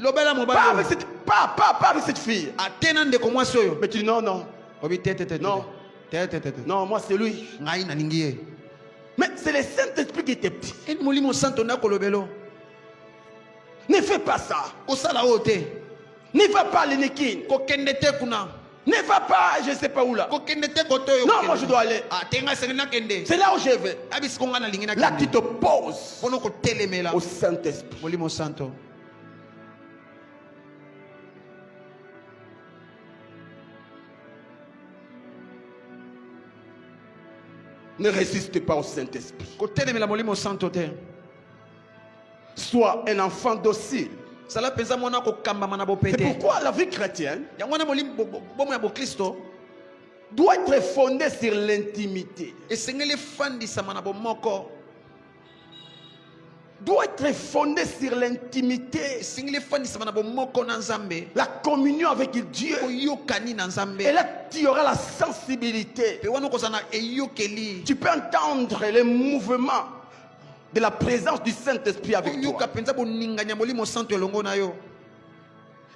Speaker 2: Lobela
Speaker 1: Pas
Speaker 2: mobali.
Speaker 1: avec cette, pas avec cette fille.
Speaker 2: Atena ndeko mwasi oyo.
Speaker 1: Mais tu dis non, non.
Speaker 2: Obi tete tete.
Speaker 1: Non.
Speaker 2: Tete tete.
Speaker 1: Non, moi c'est lui.
Speaker 2: Ngai na ningi ye.
Speaker 1: Mais c'est le Saint-Esprit qui te dit.
Speaker 2: En molimo santo na kolobelo.
Speaker 1: Ne fais pas ça.
Speaker 2: Kosala oyo te.
Speaker 1: Ne va pas à l'Inikin.
Speaker 2: Kokende te kuna.
Speaker 1: Ne va pas, je ne sais pas où là.
Speaker 2: Kokende te koto yo.
Speaker 1: Non, moi je dois aller.
Speaker 2: Atenga sengi na kende.
Speaker 1: C'est là où je vais.
Speaker 2: Abisi konga na lingi na
Speaker 1: Là tu
Speaker 2: kende.
Speaker 1: t'opposes
Speaker 2: Pono ko telemela.
Speaker 1: au Saint-Esprit.
Speaker 2: Molimo santo.
Speaker 1: Ne résiste pas au Saint-Esprit.
Speaker 2: kotelemela molimo santo te.
Speaker 1: Sois un enfant docile.
Speaker 2: Sala penza mwana kokambama na
Speaker 1: C'est
Speaker 2: bopete.
Speaker 1: pourquoi la vie chrétienne
Speaker 2: Yango wana molimo bomo ya bokristo
Speaker 1: doit être fondée sur l'intimité.
Speaker 2: esengeli efandisama na bomoko.
Speaker 1: Doit être fondée sur l'intimité.
Speaker 2: Esengeli efandisama na bomoko na Nzambe.
Speaker 1: La communion avec Dieu.
Speaker 2: Koyokani na Nzambe.
Speaker 1: Et là, tu auras la sensibilité.
Speaker 2: Pe wana kozana eyokeli.
Speaker 1: Tu peux entendre les mouvements de la présence du Saint-Esprit avec toi.
Speaker 2: Koyoka penza boninganya molimo santo elongo na yo.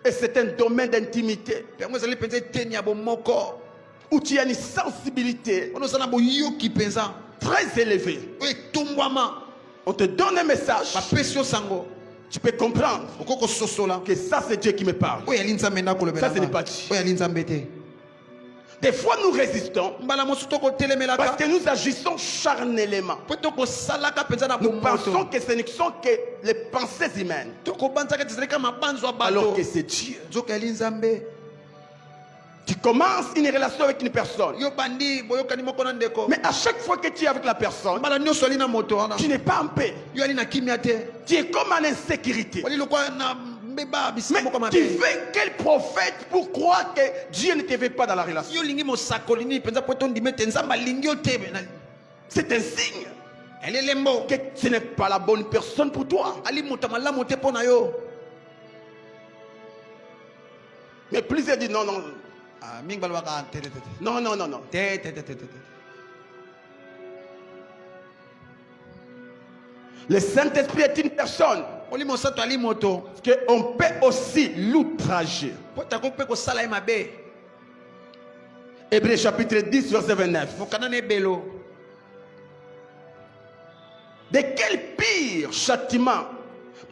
Speaker 1: Et c'est un domaine d'intimité
Speaker 2: Pe yango ezali penza eteni ya bomoko.
Speaker 1: où tu as une sensibilité
Speaker 2: Ono sana boyoki penza.
Speaker 1: très élevée.
Speaker 2: Etumbwama.
Speaker 1: On te donne un message,
Speaker 2: Bapesi yo sango.
Speaker 1: tu peux comprendre
Speaker 2: Okoko sosola.
Speaker 1: que ça c'est Dieu qui me parle.
Speaker 2: Oyo ali Nzambe na kolobela.
Speaker 1: Ça, ce n'est pas dit.
Speaker 2: Oyo ali Nzambe te.
Speaker 1: Des fois nous résistons
Speaker 2: Mbala mosusu toko
Speaker 1: parce
Speaker 2: telemelaka.
Speaker 1: que nous agissons charnellement.
Speaker 2: Po toko salaka penza na
Speaker 1: Nous
Speaker 2: bomoto.
Speaker 1: pensons que ce ne sont que les pensées humaines,
Speaker 2: Toko banza ka tizalika mabanzo
Speaker 1: alors
Speaker 2: abato.
Speaker 1: que c'est Dieu.
Speaker 2: Nzoka ali Nzambe.
Speaker 1: Tu commences une relation avec une personne,
Speaker 2: Yo bandi boyokani moko na ndeko.
Speaker 1: mais à chaque fois que tu es avec la personne,
Speaker 2: Mbala nyonso ali na moto wana.
Speaker 1: tu n'es pas en paix.
Speaker 2: Yo ali na kimia te.
Speaker 1: Tu es comme en insécurité.
Speaker 2: Wali lokwa na mbeba bisika moko
Speaker 1: Mais tu
Speaker 2: mabe.
Speaker 1: fais quel prophète pour croire que Dieu ne te veut pas dans la relation?
Speaker 2: Yo lingi mosakoli ni penza po to ndimete Nzambe lingi yo te.
Speaker 1: C'est un signe
Speaker 2: Elle est lembo.
Speaker 1: que ce n'est pas la bonne personne pour toi.
Speaker 2: Ali mutamala mote pona yo.
Speaker 1: Mais plusieurs disent non, non,
Speaker 2: Ah mingi balwaka te te te.
Speaker 1: non, non, non, non.
Speaker 2: Te te te te te.
Speaker 1: Le Saint-Esprit est une personne
Speaker 2: Oli mosato ali moto.
Speaker 1: qu'on peut aussi l'outrager.
Speaker 2: Po tako pe ko sala e mabe.
Speaker 1: Hébreux chapitre 10, verset 29.
Speaker 2: Mokana ne belo.
Speaker 1: De quel pire châtiment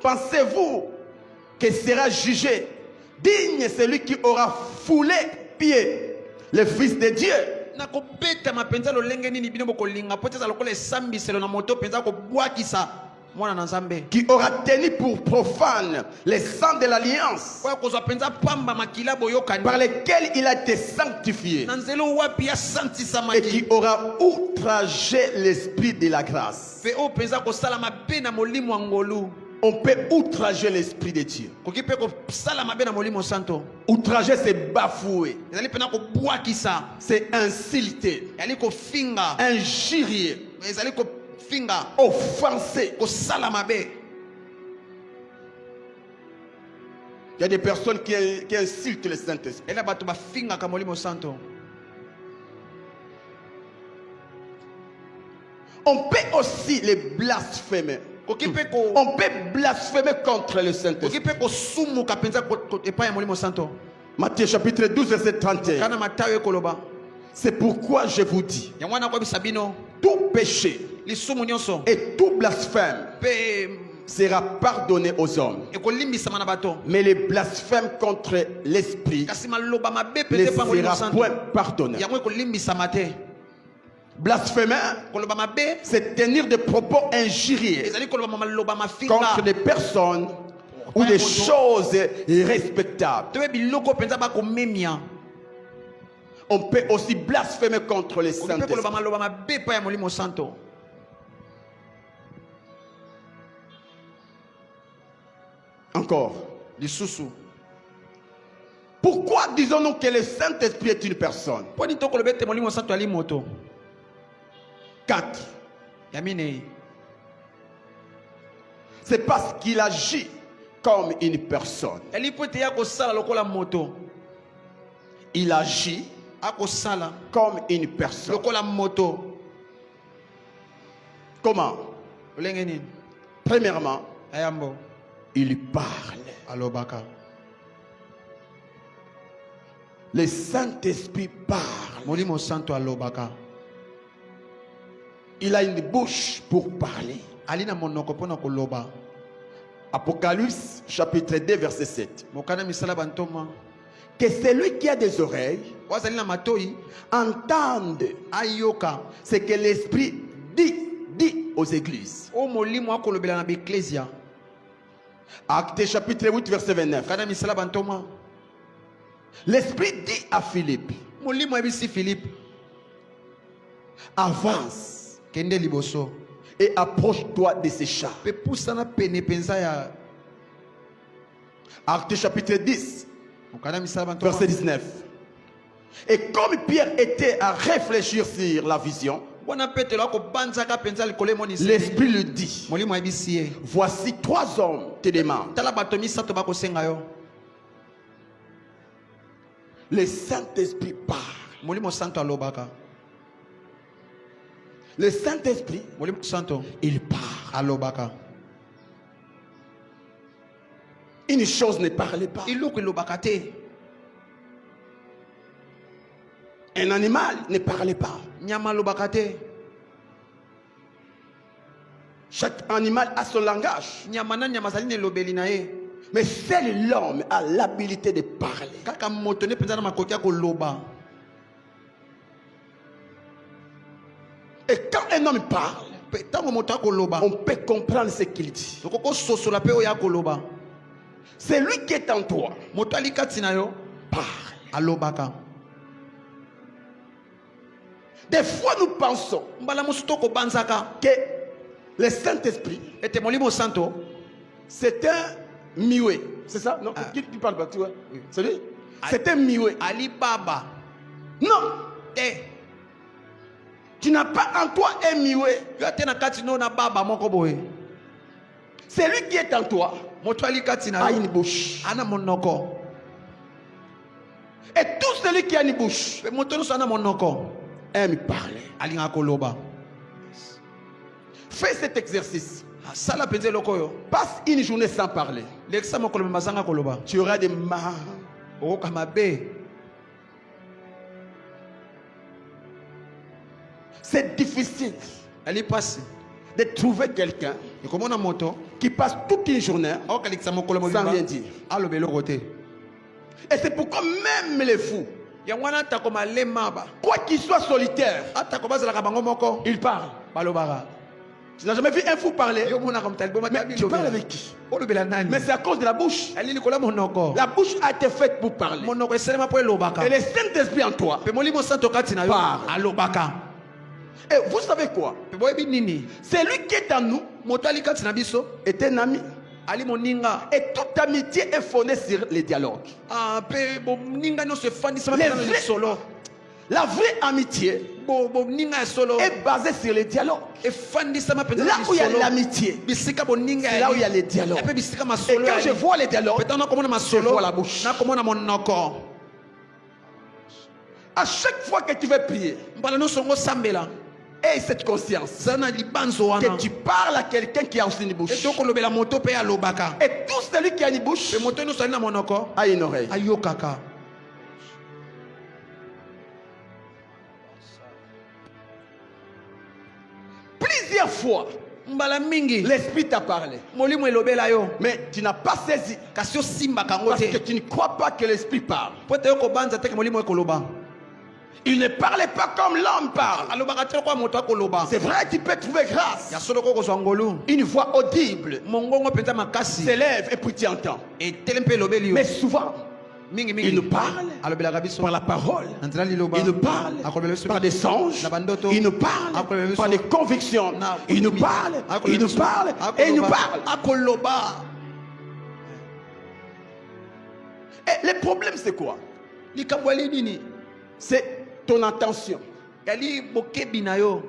Speaker 1: pensez-vous que sera jugé digne celui qui aura foulé pied le Fils de Dieu?
Speaker 2: Na ko beta mapenza lo lenge nini bino boko linga po tsa lokola esambiselo na moto penza ko bwakisa mwana na Nzambe.
Speaker 1: Qui aura tenu pour profane les sangs de l'alliance
Speaker 2: Po ko zo penza pamba makila boyokani.
Speaker 1: par lesquels il a été sanctifié
Speaker 2: Na nzelo wapi ya santisa
Speaker 1: et
Speaker 2: maki.
Speaker 1: qui aura outragé l'esprit de la grâce.
Speaker 2: Pe o penza ko sala mabe na molimo ngolu.
Speaker 1: On peut outrager l'esprit de Dieu.
Speaker 2: Ko ki pe ko sala mabe na molimo santo.
Speaker 1: Outrager, c'est bafouer,
Speaker 2: Ezali pena ko bwakisa.
Speaker 1: c'est insulter,
Speaker 2: Ezali ko finga.
Speaker 1: injurier,
Speaker 2: Ezali ko finga.
Speaker 1: offenser.
Speaker 2: Ko sala mabe.
Speaker 1: Il y a des personnes qui insultent le Saint-Esprit.
Speaker 2: Ela bato ba finga ka molimo santo.
Speaker 1: On peut aussi les blasphémer.
Speaker 2: Ko ki pe ko
Speaker 1: On peut blasphémer contre le
Speaker 2: Ko
Speaker 1: Saint-Esprit.
Speaker 2: ki pe ko sumu ka penza ko epa ya molimo santo.
Speaker 1: Matthieu chapitre 12, verset 31.
Speaker 2: Kana matayo ekoloba.
Speaker 1: C'est pourquoi je vous dis,
Speaker 2: Yango wana ko bisabino.
Speaker 1: tout péché
Speaker 2: Lisumu nyonso.
Speaker 1: et tout blasphème
Speaker 2: Pe
Speaker 1: sera pardonné aux hommes.
Speaker 2: ekolimbisama na bato.
Speaker 1: Mais les blasphèmes contre l'Esprit
Speaker 2: Kasi maloba mabe
Speaker 1: ne
Speaker 2: pete pa molimo
Speaker 1: sera
Speaker 2: santo.
Speaker 1: point pardonné.
Speaker 2: Yango ekolimbisama te.
Speaker 1: Blasphémer,
Speaker 2: Koloba mabe
Speaker 1: c'est tenir des propos injurieux
Speaker 2: ezali koloba maloba mafinga.
Speaker 1: contre des personnes ou des choses respectables.
Speaker 2: Te biloko penza ba ko memia.
Speaker 1: On peut aussi blasphémer contre le
Speaker 2: Ko pe koloba
Speaker 1: Saint-Esprit.
Speaker 2: maloba mabe pa ya molimo santo.
Speaker 1: Encore.
Speaker 2: Lisusu.
Speaker 1: Pourquoi disons-nous que le Saint-Esprit est une personne?
Speaker 2: Poni to koloba te molimo santo ali moto.
Speaker 1: 4.
Speaker 2: Yamine.
Speaker 1: C'est parce qu'il agit comme une personne.
Speaker 2: Eli pote ya ko sala lokola moto.
Speaker 1: Il agit
Speaker 2: Ako sala
Speaker 1: comme une personne.
Speaker 2: lokola moto.
Speaker 1: Comment?
Speaker 2: Olenge nini?
Speaker 1: Premièrement,
Speaker 2: Ayambo.
Speaker 1: il parle.
Speaker 2: Alobaka.
Speaker 1: Le Saint-Esprit parle.
Speaker 2: Molimo santo alobaka.
Speaker 1: Il a une bouche pour parler.
Speaker 2: Alina monoko pona koloba.
Speaker 1: Apocalypse chapitre 2 verset 7.
Speaker 2: Mokana misala bantoma.
Speaker 1: Que celui qui a des oreilles
Speaker 2: Wazali na matoi
Speaker 1: entende
Speaker 2: ayoka.
Speaker 1: ce que l'Esprit dit aux églises.
Speaker 2: O molimo akolobela na ecclesia.
Speaker 1: Actes chapitre 8 verset 29.
Speaker 2: Kana misala bantoma.
Speaker 1: L'Esprit dit à Philippe,
Speaker 2: Molimo ebisi Philippe.
Speaker 1: avance
Speaker 2: kende liboso
Speaker 1: et approche-toi de ces chars.
Speaker 2: pe pusana pene penza ya
Speaker 1: Actes chapitre 10,
Speaker 2: mokana misala bantu
Speaker 1: verset 19. Et comme Pierre était à réfléchir sur la vision,
Speaker 2: wana petelo akobanzaka penza likolo emonisi
Speaker 1: l'Esprit lui dit,
Speaker 2: molimo ayebisi ye
Speaker 1: voici 3 hommes te demandent.
Speaker 2: tala bato misato bakosenga yo
Speaker 1: Le Saint-Esprit parle.
Speaker 2: molimo santo alobaka
Speaker 1: Le Saint-Esprit,
Speaker 2: molimo santo
Speaker 1: il parle.
Speaker 2: alobaka
Speaker 1: Une chose ne parle pas.
Speaker 2: iloko elobaka te
Speaker 1: Un animal ne parle pas.
Speaker 2: nyama alobaka te
Speaker 1: Chaque animal a son langage.
Speaker 2: nyama na nyama azali na elobeli na ye
Speaker 1: Mais seul l'homme a l'habilité de parler.
Speaker 2: kaka moto nde mpenza na makoki ya koloba
Speaker 1: Et quand un homme parle,
Speaker 2: mpe ntango moto akoloba
Speaker 1: on peut comprendre ce qu'il dit.
Speaker 2: tokoki kososola mpe oyo akoloba
Speaker 1: C'est lui qui est en toi.
Speaker 2: moto ali kati na yo
Speaker 1: Parle.
Speaker 2: alobaka
Speaker 1: Des fois, nous pensons
Speaker 2: mbala mosusu tokobanzaka
Speaker 1: que le Saint-Esprit,
Speaker 2: ete molimo santo
Speaker 1: c'est un mioué. C'est ça? Non? Qui parle pas? Tu vois? C'est lui? C'est un mioué.
Speaker 2: ali baba
Speaker 1: Non!
Speaker 2: te
Speaker 1: Tu n'as pas en toi un mioué.
Speaker 2: yo ate na kati no na baba moko boye
Speaker 1: C'est lui qui est en toi.
Speaker 2: moto ali kati na
Speaker 1: A
Speaker 2: yo
Speaker 1: une bouche.
Speaker 2: ana monoko
Speaker 1: Et tout celui qui a une bouche
Speaker 2: mpe moto nyonso ana monoko
Speaker 1: aime parler.
Speaker 2: alingaka koloba
Speaker 1: Fais cet exercice.
Speaker 2: asala mpenza eloko oyo
Speaker 1: Passe une journée sans parler.
Speaker 2: lekisa mokolo me bazanga koloba
Speaker 1: Tu auras des mal.
Speaker 2: okoka mabe
Speaker 1: C'est difficile
Speaker 2: ali pasi
Speaker 1: de trouver quelqu'un
Speaker 2: ekomona moto
Speaker 1: qui passe toute une journée
Speaker 2: aokalekisa mokolo
Speaker 1: sans
Speaker 2: mobimba
Speaker 1: rien dire.
Speaker 2: aloba eloko te
Speaker 1: Et c'est pourquoi même les fous,
Speaker 2: yango wana atako malemaba
Speaker 1: quoi qu'ils soient solitaires,
Speaker 2: atako bazalaka bango moko
Speaker 1: ils parlent.
Speaker 2: balobaka
Speaker 1: Tu n'as jamais vu un fou parler?
Speaker 2: yo monaka moto aliboma
Speaker 1: Mais tu parles avec qui?
Speaker 2: olobela nani
Speaker 1: Mais c'est à cause de la bouche.
Speaker 2: ali likolo ya monoko
Speaker 1: La bouche a été faite pour parler.
Speaker 2: monoko esalema mpo elobaka
Speaker 1: Et le Saint-Esprit en toi.
Speaker 2: mpe molimo santo kati na yo
Speaker 1: Parle.
Speaker 2: alobaka
Speaker 1: Et vous savez quoi?
Speaker 2: mpe boyebi nini
Speaker 1: C'est lui qui est en nous
Speaker 2: moto ali kati na biso
Speaker 1: est un ami.
Speaker 2: ali moninga
Speaker 1: Et toute amitié est fondée sur les dialogues.
Speaker 2: mpe boninga nyonso efandisama
Speaker 1: Les
Speaker 2: mpena na
Speaker 1: vrais-
Speaker 2: lisolo
Speaker 1: La vraie amitié
Speaker 2: boninga ya solo
Speaker 1: est basée sur les dialogues.
Speaker 2: efandisama mpenza
Speaker 1: Là
Speaker 2: na
Speaker 1: où il y a
Speaker 2: lisolo
Speaker 1: l'amitié,
Speaker 2: bisika boninga
Speaker 1: c'est là où il y a les dialogues.
Speaker 2: mpe bisika
Speaker 1: Et
Speaker 2: masolo
Speaker 1: quand je vois les dialogues,
Speaker 2: mpe ntango nakomona
Speaker 1: je
Speaker 2: masolo
Speaker 1: vois la bouche.
Speaker 2: nakomona monoko
Speaker 1: À chaque fois que tu veux prier,
Speaker 2: mbala nyonso ngo osambela
Speaker 1: aie cette conscience
Speaker 2: zala na libanzo wana
Speaker 1: que tu parles à quelqu'un qui a aussi une bouche.
Speaker 2: ete okolobela moto mpe alobaka
Speaker 1: Et tout celui qui a une bouche
Speaker 2: mpe moto nyonso ali na monoko
Speaker 1: a une oreille.
Speaker 2: ayokaka
Speaker 1: Plusieurs fois,
Speaker 2: mbala mingi
Speaker 1: l'Esprit t'a parlé.
Speaker 2: molimo elobela yo
Speaker 1: Mais tu n'as pas saisi.
Speaker 2: kasi osimbaka yango
Speaker 1: Parce que
Speaker 2: te
Speaker 1: tu ne crois pas que l'Esprit parle.
Speaker 2: po ete yokobanza teke molimo ekoloba
Speaker 1: Il ne parlait pas comme l'homme parle.
Speaker 2: alobaka te lokola moto akoloba
Speaker 1: C'est vrai, tu peux trouver grâce.
Speaker 2: ya solo ko kozwa ngolu
Speaker 1: Une voix audible
Speaker 2: mongongo mpenza makasi
Speaker 1: s'élève et puis tu entends.
Speaker 2: etele mpe elobeli yo
Speaker 1: Mais souvent,
Speaker 2: mingi
Speaker 1: il
Speaker 2: mingi
Speaker 1: nous parle
Speaker 2: alobelaka biso
Speaker 1: par la parole.
Speaker 2: na nzela liloba
Speaker 1: Il nous parle
Speaker 2: akolobela biso
Speaker 1: par des songes.
Speaker 2: na bandoto
Speaker 1: Il nous parle
Speaker 2: akolobela
Speaker 1: par
Speaker 2: biso
Speaker 1: des convictions.
Speaker 2: na
Speaker 1: Il nous
Speaker 2: kondimi.
Speaker 1: parle.
Speaker 2: Akolobela
Speaker 1: Il nous
Speaker 2: biso.
Speaker 1: parle. Et il nous
Speaker 2: Akoloba.
Speaker 1: parle.
Speaker 2: akoloba
Speaker 1: Et le problème, c'est quoi?
Speaker 2: likambo ali nini
Speaker 1: C'est ton attention.
Speaker 2: yali bokebi na yo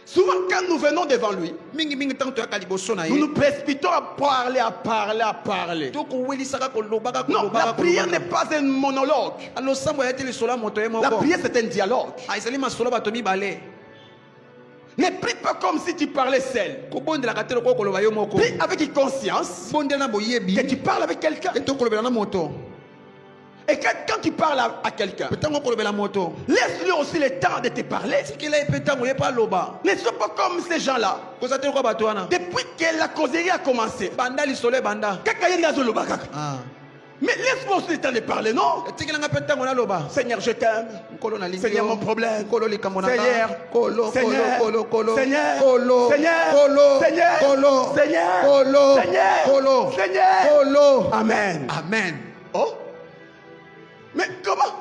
Speaker 1: Souvent, quand nous venons devant lui,
Speaker 2: mingi mingi ntango toyaka liboso na
Speaker 1: nous
Speaker 2: ye
Speaker 1: nous précipitons à parler, à parler, à parler.
Speaker 2: tokowelisaka kolobaka
Speaker 1: Non, la prière n'est pas un monologue.
Speaker 2: alosambo ya ete lisolo ya moto ye
Speaker 1: La
Speaker 2: moko
Speaker 1: prière, c'est un dialogue.
Speaker 2: ezali masolo bato mibale
Speaker 1: Ne prie pas comme si tu parlais seul.
Speaker 2: kobondelaka te lokola koloba yo moko
Speaker 1: Prie avec une conscience
Speaker 2: bondela na boyebi
Speaker 1: que tu parles avec quelqu'un.
Speaker 2: ete okolobela na moto
Speaker 1: Et quand tu parles à quelqu'un,
Speaker 2: mpe ntango okolobela moto
Speaker 1: laisse-lui aussi le temps de te parler.
Speaker 2: tikela ye mpe ntango ye mpe aloba
Speaker 1: Ne sois pas comme ces gens-là.
Speaker 2: koza te lokola bato wana
Speaker 1: Depuis que la causerie a commencé,
Speaker 2: banda lisolo ebanda
Speaker 1: kaka ye ngazo loba kaka. Mais laisse-moi aussi le temps de parler, non?
Speaker 2: etikelanga mpe ntango naloba
Speaker 1: Seigneur, je t'aime.
Speaker 2: nkolo nalingi
Speaker 1: Seigneur,
Speaker 2: yo
Speaker 1: mon problème.
Speaker 2: nkolo likambo na
Speaker 1: Seigneur,
Speaker 2: nga kolo
Speaker 1: Seigneur,
Speaker 2: kolo kolo
Speaker 1: Seigneur,
Speaker 2: kolo
Speaker 1: Seigneur,
Speaker 2: kolo
Speaker 1: Seigneur,
Speaker 2: kolo
Speaker 1: Seigneur,
Speaker 2: kolo
Speaker 1: Seigneur,
Speaker 2: kolo
Speaker 1: Seigneur.
Speaker 2: kolo
Speaker 1: Amen.
Speaker 2: amen
Speaker 1: Oh? Mais comment?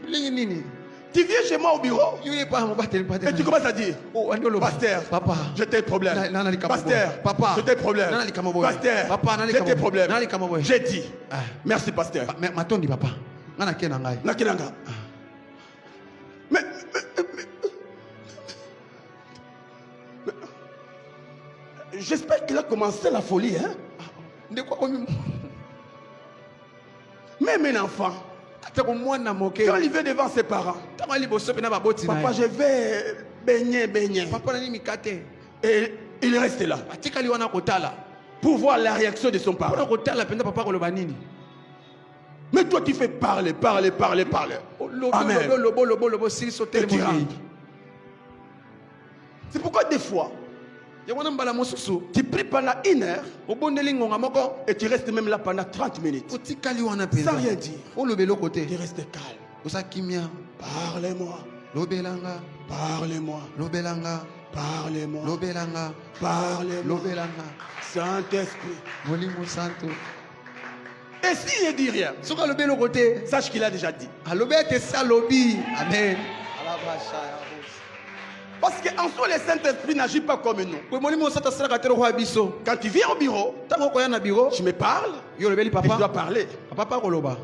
Speaker 2: lingi nini
Speaker 1: Tu viens chez moi au bureau
Speaker 2: Yo pas mon batel
Speaker 1: et tu commences à dire,
Speaker 2: Oh, andolo.
Speaker 1: Pasteur,
Speaker 2: Papa.
Speaker 1: j'ai tel problème.
Speaker 2: Nana lika
Speaker 1: Pasteur,
Speaker 2: moboy. Papa.
Speaker 1: j'ai tel problème.
Speaker 2: Nana lika moboy.
Speaker 1: Pasteur,
Speaker 2: Papa, nana
Speaker 1: j'ai
Speaker 2: lika
Speaker 1: tel
Speaker 2: moboy.
Speaker 1: problème.
Speaker 2: Nana lika moboy.
Speaker 1: J'ai dit,
Speaker 2: Ah.
Speaker 1: merci pasteur.
Speaker 2: Mais matondi papa. Nana kena ngai.
Speaker 1: Nakinanga. Mais, j'espère qu'il a commencé la folie, hein?
Speaker 2: De quoi comme
Speaker 1: Même un enfant,
Speaker 2: atako mwana moke.
Speaker 1: quand il vient devant ses parents,
Speaker 2: Tama liboso pe na baboti na.
Speaker 1: papa, je vais baigner.
Speaker 2: Papa na ni mikate.
Speaker 1: Et il reste là
Speaker 2: Atikali wana kotala.
Speaker 1: pour voir la réaction de son
Speaker 2: Pona
Speaker 1: parent.
Speaker 2: kotala penda papa koloba nini?
Speaker 1: Mais toi, tu fais parler. Amen.
Speaker 2: Lobo sili sotel
Speaker 1: Et tu
Speaker 2: mo.
Speaker 1: rentres. C'est pourquoi des fois,
Speaker 2: Ya wana mbala mosusu.
Speaker 1: tu pries pendant 1 heure
Speaker 2: Obondeli ngonga moko.
Speaker 1: et tu restes même là pendant 30 minutes.
Speaker 2: Otikali wana penda.
Speaker 1: Sans rien dire.
Speaker 2: O lobelo côté.
Speaker 1: Tu restes calme.
Speaker 2: Osa kimia.
Speaker 1: Parlez-moi.
Speaker 2: Lobelanga.
Speaker 1: Parlez-moi.
Speaker 2: Lobelanga.
Speaker 1: Parlez-moi.
Speaker 2: Lobelanga.
Speaker 1: Parlez-moi.
Speaker 2: Lobelanga.
Speaker 1: Saint-Esprit.
Speaker 2: Molimo santo.
Speaker 1: Et s'il ne dit rien,
Speaker 2: Soka lobelo côté.
Speaker 1: sache qu'il a déjà dit.
Speaker 2: Alobete sa lobi. Amen.
Speaker 1: Parce qu'en soi, le Saint-Esprit n'agit pas comme nous.
Speaker 2: Kwe molimo santa sala katero kwa biso.
Speaker 1: Quand tu viens au bureau,
Speaker 2: Tango koya na biro.
Speaker 1: tu me parles
Speaker 2: Yo lobeli
Speaker 1: et je dois
Speaker 2: papa.
Speaker 1: parler.
Speaker 2: Papa koloba.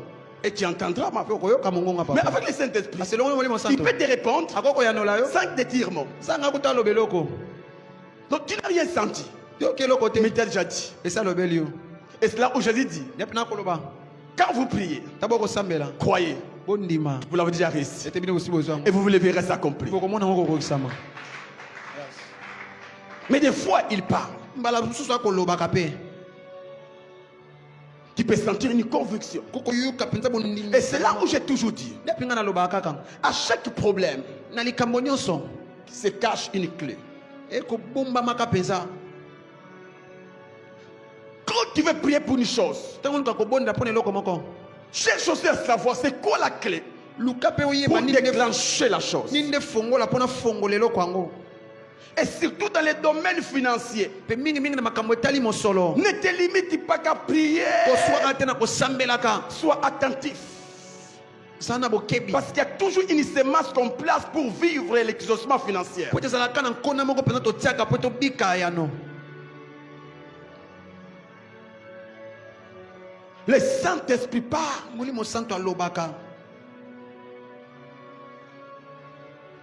Speaker 1: Et tu entendras ma voix.
Speaker 2: Koyo kamongonga
Speaker 1: Mais
Speaker 2: papa.
Speaker 1: avec le Saint-Esprit,
Speaker 2: Aselongo molimo
Speaker 1: il
Speaker 2: santo.
Speaker 1: peut te répondre
Speaker 2: Akoko ya nola yo.
Speaker 1: sans détirement.
Speaker 2: Sanga kuta lobeloko.
Speaker 1: Donc tu n'as rien senti.
Speaker 2: Yo kelo côté.
Speaker 1: Mais tu as déjà dit.
Speaker 2: Et ça lobeli yo.
Speaker 1: Et c'est là où Jésus dit,
Speaker 2: Yep na koloba.
Speaker 1: quand vous priez,
Speaker 2: Taboko sambela.
Speaker 1: croyez.
Speaker 2: Bondima.
Speaker 1: Vous l'avez déjà réussi.
Speaker 2: C'était bien aussi besoin.
Speaker 1: Et vous le verrez s'accomplir.
Speaker 2: Pour comment on a sama.
Speaker 1: Mais des fois, il parle.
Speaker 2: Mbala mususu akoloba kape.
Speaker 1: Tu peux sentir une conviction.
Speaker 2: Koko yuka penza bondima.
Speaker 1: Et c'est là où j'ai toujours dit,
Speaker 2: Depuis nga na loba kaka.
Speaker 1: à chaque problème,
Speaker 2: Na likambo nyonso.
Speaker 1: se cache une clé.
Speaker 2: E ko bomba maka penza.
Speaker 1: Quand tu veux prier pour une chose,
Speaker 2: Tango nka ko bonda pone loko moko.
Speaker 1: cherche aussi à savoir c'est quoi la clé
Speaker 2: Luka pe oye
Speaker 1: pour
Speaker 2: ba
Speaker 1: déclencher la chose.
Speaker 2: ninde fongola pona fongolelo kwango.
Speaker 1: Et surtout dans les domaines financiers.
Speaker 2: Pe mingi mingi na makambo etali mosolo.
Speaker 1: Ne te limite pas qu'à prier.
Speaker 2: Ko swaka tena ko sambelaka.
Speaker 1: Sois attentif.
Speaker 2: Sana bokebi.
Speaker 1: Parce qu'il y a toujours une semence qu'on place pour vivre l'exaucement financier.
Speaker 2: Po tezala kana nkona moko penza to tiaka po to bika ya no.
Speaker 1: Le Saint-Esprit part.
Speaker 2: Molimo santo alobaka.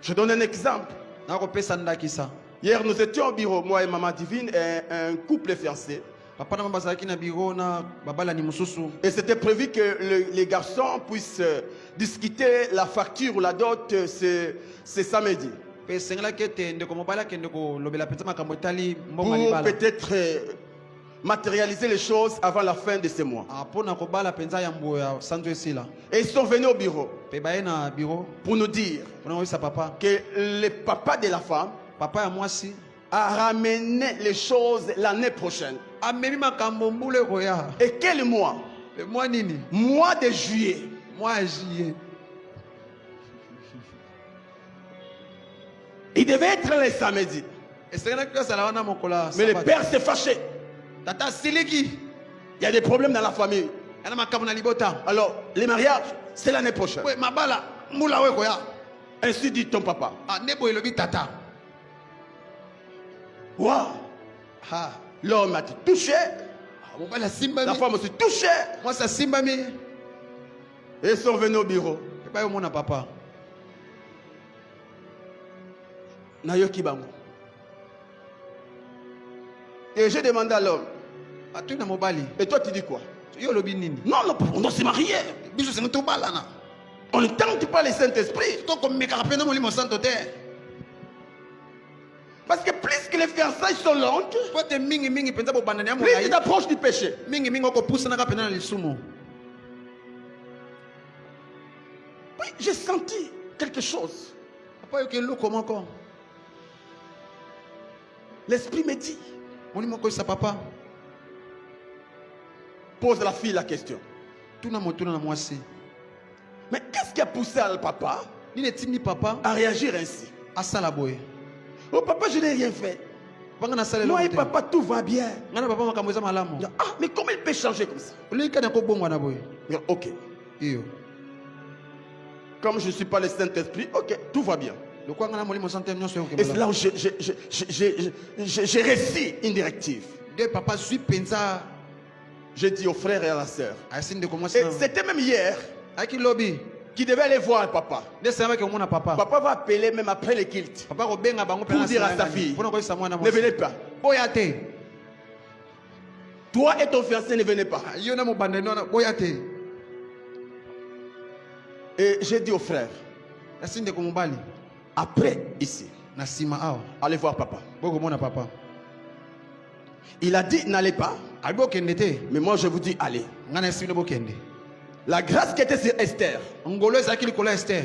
Speaker 1: Je donne un exemple.
Speaker 2: Na ko pesa ndakisa.
Speaker 1: Hier, nous étions au bureau, moi et Maman Divine, un couple fiancé.
Speaker 2: Papa na mama zaki na biro na babala ni mususu.
Speaker 1: Et c'était prévu que les garçons puissent discuter la facture ou la dot ce samedi.
Speaker 2: Pe sengela kete ndeko mobala kende ko lobela penza makambo etali mbonga
Speaker 1: Pour
Speaker 2: libala.
Speaker 1: peut-être matérialiser les choses avant la fin de ce mois.
Speaker 2: Apona ko bala penza ya mbo ya sanzo esila.
Speaker 1: Et ils sont venus au bureau
Speaker 2: Pe baye na biro.
Speaker 1: pour nous dire
Speaker 2: Ona oyisa papa.
Speaker 1: que le papa de la femme
Speaker 2: Papa ya mwasi.
Speaker 1: a ramené les choses l'année prochaine.
Speaker 2: Amemi makambo mbule ko ya.
Speaker 1: Et quel mois?
Speaker 2: Pe mwa nini?
Speaker 1: Mois de juillet.
Speaker 2: Mwa juillet.
Speaker 1: Il devait être le samedi.
Speaker 2: Esengela kyo sala wana mokola.
Speaker 1: Mais le père s'est fâché.
Speaker 2: Tata siliki.
Speaker 1: Il y a des problèmes dans la famille.
Speaker 2: Ana makambo na libota.
Speaker 1: Alors, le mariage, c'est l'année prochaine.
Speaker 2: We mabala mbula we ko ya.
Speaker 1: Ainsi dit ton papa.
Speaker 2: Ah nebo elobi tata.
Speaker 1: Waouh!
Speaker 2: Ha.
Speaker 1: L'homme a été touché.
Speaker 2: Mobala simba
Speaker 1: La
Speaker 2: mi.
Speaker 1: femme aussi touchée.
Speaker 2: Moi ça simba mi.
Speaker 1: Et ils sont venus au bureau.
Speaker 2: Pe baye mona papa.
Speaker 1: Nayoki bango. Et j'ai demandé à l'homme,
Speaker 2: Atu na mobali.
Speaker 1: et toi tu dis quoi?
Speaker 2: Yo lobi nini?
Speaker 1: Non, non, on doit se marier.
Speaker 2: Biso sengo to balana.
Speaker 1: On ne tente pas le Saint-Esprit.
Speaker 2: To ko meka pena molimo santo te.
Speaker 1: Parce que plus que les fiançailles sont longues,
Speaker 2: Pote mingi mingi penza bo bandani ya
Speaker 1: plus tu
Speaker 2: molai.
Speaker 1: t'approches du péché.
Speaker 2: Mingi mingi ko pusana ka pena na lisumu.
Speaker 1: Oui, j'ai senti quelque chose.
Speaker 2: Papa yo ke loko moko.
Speaker 1: L'Esprit me dit,
Speaker 2: Molimo ko sa papa.
Speaker 1: pose la fille la question.
Speaker 2: Tuna motuna na mwasi.
Speaker 1: Mais qu'est-ce qui a poussé le papa
Speaker 2: Nini tindi papa
Speaker 1: à réagir ainsi?
Speaker 2: asala boye.
Speaker 1: Oh papa, je n'ai rien fait.
Speaker 2: Banga na sala
Speaker 1: Moi et
Speaker 2: lokote.
Speaker 1: papa, tout va bien.
Speaker 2: Ngana papa makambo eza malamu.
Speaker 1: Ah, mais comment il peut changer comme ça?
Speaker 2: Oli kana ko bongwa na boye.
Speaker 1: Ok.
Speaker 2: Iyo.
Speaker 1: comme je ne suis pas le Saint-Esprit, ok, tout va bien.
Speaker 2: Le quoi ngana molimo santé nyonso yo
Speaker 1: Et c'est
Speaker 2: kebela.
Speaker 1: là où j'ai réussi une directive.
Speaker 2: De papa suis penza
Speaker 1: J'ai dit aux frères et à la sœur.
Speaker 2: asine de commencer.
Speaker 1: Et c'était même hier
Speaker 2: Aki lobby.
Speaker 1: qui devait aller voir papa.
Speaker 2: De sama ke mona papa.
Speaker 1: Papa va appeler même après le culte
Speaker 2: Papa ko benga bango
Speaker 1: pour dire à sa fille,
Speaker 2: Pour ko sa mwana
Speaker 1: ne venez pas.
Speaker 2: Boyate.
Speaker 1: Toi et ton fiancé ne venez pas.
Speaker 2: Yo na mo bande nona boyate.
Speaker 1: Et j'ai dit aux frères,
Speaker 2: Asine de komubali.
Speaker 1: après ici,
Speaker 2: Na sima awa.
Speaker 1: allez voir papa.
Speaker 2: Boko mona papa.
Speaker 1: Il a dit n'allez pas,
Speaker 2: Albo kendete.
Speaker 1: mais moi je vous dis allez.
Speaker 2: Ngana sino bo kende.
Speaker 1: La grâce qui était sur Esther
Speaker 2: Ngolo ezaki likolo ya Esther.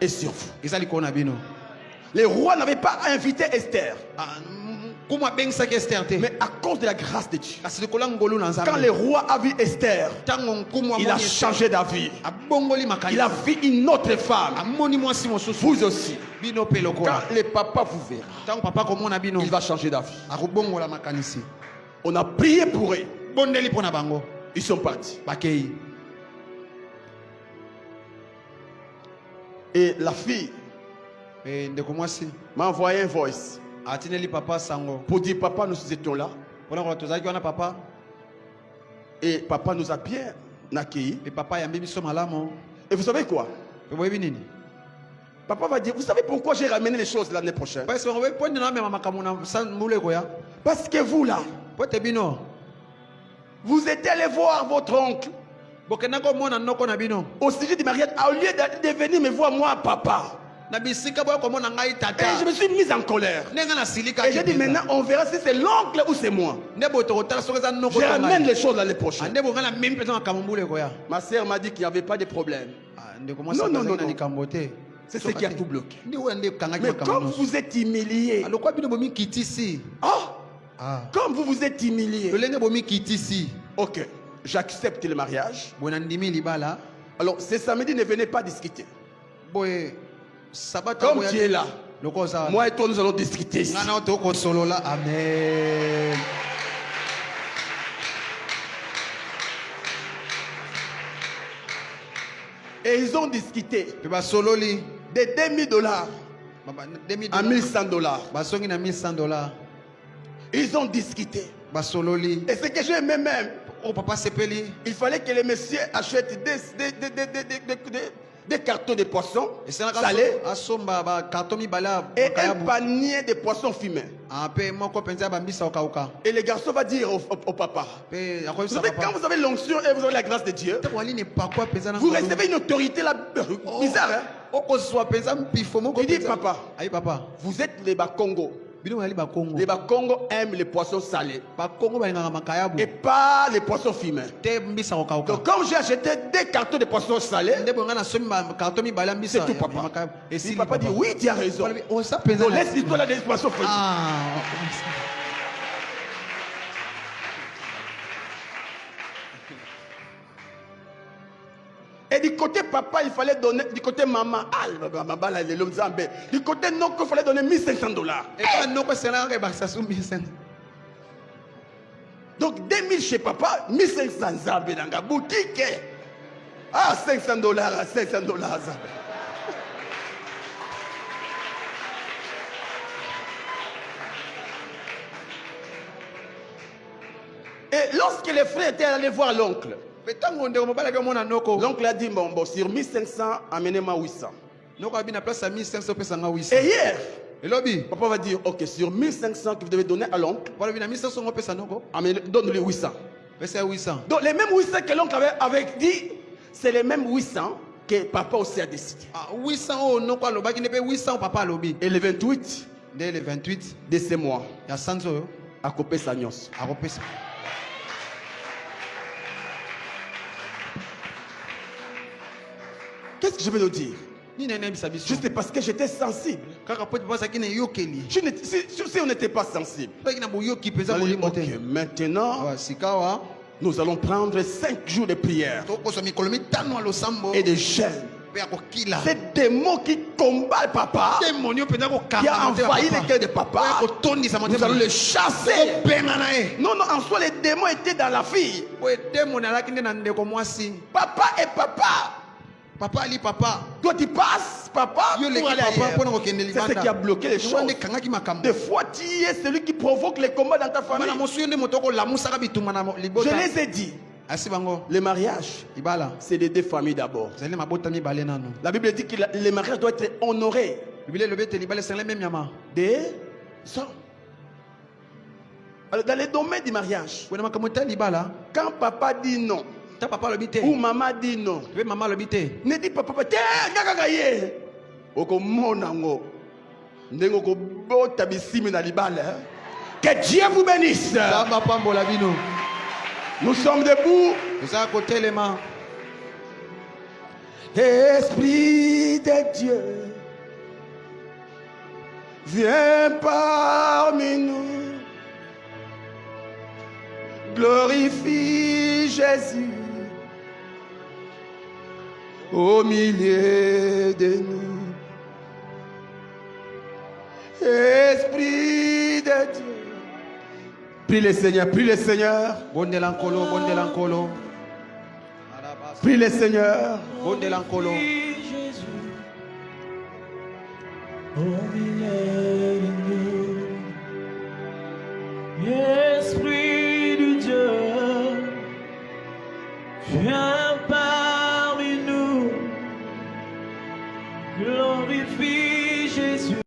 Speaker 1: est sur vous.
Speaker 2: Ezali kona bino.
Speaker 1: Les rois n'avaient pas invité Esther,
Speaker 2: Kuma bengisaki Esther te.
Speaker 1: mais à cause de la grâce de Dieu.
Speaker 2: Kasi likolo ngolo na nzambe.
Speaker 1: Quand le roi a vu Esther,
Speaker 2: Tango nkumu
Speaker 1: il a changé d'avis.
Speaker 2: abongoli makanisi.
Speaker 1: Il a vu une autre femme.
Speaker 2: Amoni mwasi mosusu.
Speaker 1: Vous aussi.
Speaker 2: Bino pe lokola.
Speaker 1: Quand le papa vous verra,
Speaker 2: Tango papa komona bino.
Speaker 1: il va changer d'avis.
Speaker 2: Akobongola makanisi.
Speaker 1: On a prié pour eux.
Speaker 2: Bondeli pona bango.
Speaker 1: Ils sont partis.
Speaker 2: Bakei.
Speaker 1: Et la fille
Speaker 2: Ndeko mwasi.
Speaker 1: m'a envoyé un voice
Speaker 2: Atineli papa sango.
Speaker 1: pour dire papa, nous étions là.
Speaker 2: Pona ko tozaki wana papa.
Speaker 1: Et papa nous a bien accueillis.
Speaker 2: Et papa yambi biso malamo.
Speaker 1: Et vous savez quoi?
Speaker 2: Pe boyebi nini?
Speaker 1: Papa va dire, vous savez pourquoi j'ai ramené les choses l'année prochaine?
Speaker 2: Parce que on veut pona na mema makamuna san mule ko ya.
Speaker 1: Parce que vous là,
Speaker 2: Pote bino.
Speaker 1: vous étiez allé voir votre oncle
Speaker 2: Bokena ko mona noko na bino.
Speaker 1: au sujet du mariage. Au lieu de venir me voir moi, papa.
Speaker 2: Na bisika boya ko mona ngai
Speaker 1: Et
Speaker 2: tata.
Speaker 1: je me suis mise en colère.
Speaker 2: Nenga na silika.
Speaker 1: Et j'ai dit, maintenant, on verra si c'est l'oncle ou c'est moi.
Speaker 2: Nebo to tala soka za noko.
Speaker 1: Je ramène les choses l'année prochaine.
Speaker 2: Ndebo ngana mimi pesa makamambule ko ya.
Speaker 1: Ma sœur m'a dit qu'il n'y avait pas de problème.
Speaker 2: Ndeko
Speaker 1: Non,
Speaker 2: mwasa
Speaker 1: non, non,
Speaker 2: na
Speaker 1: non.
Speaker 2: likambote.
Speaker 1: C'est ce qui a tout bloqué.
Speaker 2: Ndi wende kangaki
Speaker 1: Mais comme
Speaker 2: makambo.
Speaker 1: vous êtes humilié,
Speaker 2: Alors quoi bino bomi kitisi.
Speaker 1: ah, comme vous êtes humilié,
Speaker 2: Lolenge bomi kitisi.
Speaker 1: ok, j'accepte le mariage.
Speaker 2: Bona ndimi libala.
Speaker 1: Alors, ce samedi, ne venez pas discuter.
Speaker 2: Boye sabat
Speaker 1: Comme tu es là,
Speaker 2: loko sa.
Speaker 1: moi et toi, nous allons discuter ici.
Speaker 2: Ngana to ko solo la. Amen.
Speaker 1: Et ils ont discuté
Speaker 2: Pe ba solo li.
Speaker 1: de $2000
Speaker 2: Baba 2000
Speaker 1: à $1100.
Speaker 2: ba songi na $1100.
Speaker 1: Ils ont discuté.
Speaker 2: Ba solo li.
Speaker 1: Et ce que j'ai aimé même,
Speaker 2: Oh papa sepeli.
Speaker 1: il fallait que le monsieur achète des cartons de poissons salés
Speaker 2: asomba ba carton mi bala.
Speaker 1: et un panier de poissons fumés.
Speaker 2: Pe moko penza ba mbisa okauka.
Speaker 1: Et le garçon va dire au papa,
Speaker 2: Pe
Speaker 1: vous
Speaker 2: akoyisa
Speaker 1: savez, quand
Speaker 2: papa.
Speaker 1: vous avez l'onction et vous avez la grâce de Dieu,
Speaker 2: Wali ne pas quoi penza na.
Speaker 1: vous recevez une autorité là, bizarre. Hein?
Speaker 2: Oko soit penza mpifo moko.
Speaker 1: Il dit, papa,
Speaker 2: Ayi papa.
Speaker 1: vous êtes les Bakongo.
Speaker 2: Bino yali ba Congo.
Speaker 1: Les Bakongo aiment les poissons salés
Speaker 2: Ba Congo ba nganga makayabu.
Speaker 1: et pas les poissons fumés.
Speaker 2: Te mbisa okauka.
Speaker 1: Donc, comme j'ai acheté des cartons de poissons salés,
Speaker 2: Ndebo ngana somi ba carton mi bala mbisa.
Speaker 1: c'est tout, papa.
Speaker 2: Makayabu. Et
Speaker 1: Et
Speaker 2: si
Speaker 1: papa dit, oui, tu as raison.
Speaker 2: On ça penza.
Speaker 1: Donc, laisse l'histoire là des poissons fumés.
Speaker 2: Ah.
Speaker 1: Et du côté papa, il fallait donner, du côté maman, du côté non, il fallait donner $1500.
Speaker 2: Et pas non que c'est là que ba ça sou 1500.
Speaker 1: Donc 2000 chez papa, 1500 Zambé dans la boutique. Ah, $500, $500 Zambé. Et lorsque les frères étaient allés voir l'oncle,
Speaker 2: Petango ndeko mobala ke mona noko.
Speaker 1: l'oncle a dit, bon, sur 1500, amenez-moi 800.
Speaker 2: Noko abi na place à 1500 pesa nga 800.
Speaker 1: Et hier,
Speaker 2: Et lobby.
Speaker 1: papa va dire, ok, sur 1500 que vous devez donner à l'oncle,
Speaker 2: Voilà bi na 1500 ngo pesa noko.
Speaker 1: donne-lui 800.
Speaker 2: Pesa 800.
Speaker 1: Donc les mêmes 800 que l'oncle avait dit, c'est les mêmes 800 que papa aussi a décidé.
Speaker 2: Ah 800 oh noko alobaki ne pe 800 papa alobi.
Speaker 1: Et le 28
Speaker 2: Dès le 28
Speaker 1: de ce mois,
Speaker 2: ya sanzo yo
Speaker 1: à Copé Sagnos.
Speaker 2: akopesa.
Speaker 1: Qu'est-ce que je veux nous dire?
Speaker 2: Ni nene bisa biso.
Speaker 1: Juste parce que j'étais sensible.
Speaker 2: Kaka pote pasa ki ne yokeli.
Speaker 1: Si on n'était pas sensible,
Speaker 2: Peki na boyoki pesa
Speaker 1: on allait dire,
Speaker 2: bolimo
Speaker 1: ok,
Speaker 2: te.
Speaker 1: maintenant,
Speaker 2: Ah sikawa.
Speaker 1: nous allons prendre 5 jours de prière
Speaker 2: Toko so mikolo mitano alo sambo.
Speaker 1: et de jeûne.
Speaker 2: Pe akokila.
Speaker 1: C'est des mots qui combattent papa,
Speaker 2: Démonio penza ko
Speaker 1: qui a envahi le cœur de papa.
Speaker 2: Ko tondi sa
Speaker 1: Nous
Speaker 2: motema.
Speaker 1: allons les chasser.
Speaker 2: Benga na e.
Speaker 1: Non, non, en soi, les démons étaient dans la fille.
Speaker 2: Boye démon alaki nde na ndeko mwasi.
Speaker 1: Papa et papa.
Speaker 2: Papa ali papa.
Speaker 1: Toi tu passes, papa,
Speaker 2: Yo,
Speaker 1: pour aller ailleurs. C'est ce qui a bloqué les choses. Des fois, tu es celui qui provoque les combats dans ta famille. Je les ai dit. Le mariage, c'est des deux familles d'abord. La Bible dit que le mariage doit être honoré des hommes. Alors, dans les domaines du mariage, quand papa dit non, ou maman dit non, ne dis pas papa, tiens, gagaye. Que Dieu vous bénisse. Nous sommes debout. Esprit de Dieu, viens parmi nous. Glorifie Jésus au milieu de nous. Esprit de Dieu. Prie le Seigneur, prie le Seigneur. Prie le Seigneur.
Speaker 3: Jésus, au milieu de nous. Esprit de Dieu, viens parmi nous. Glorifie Jésus.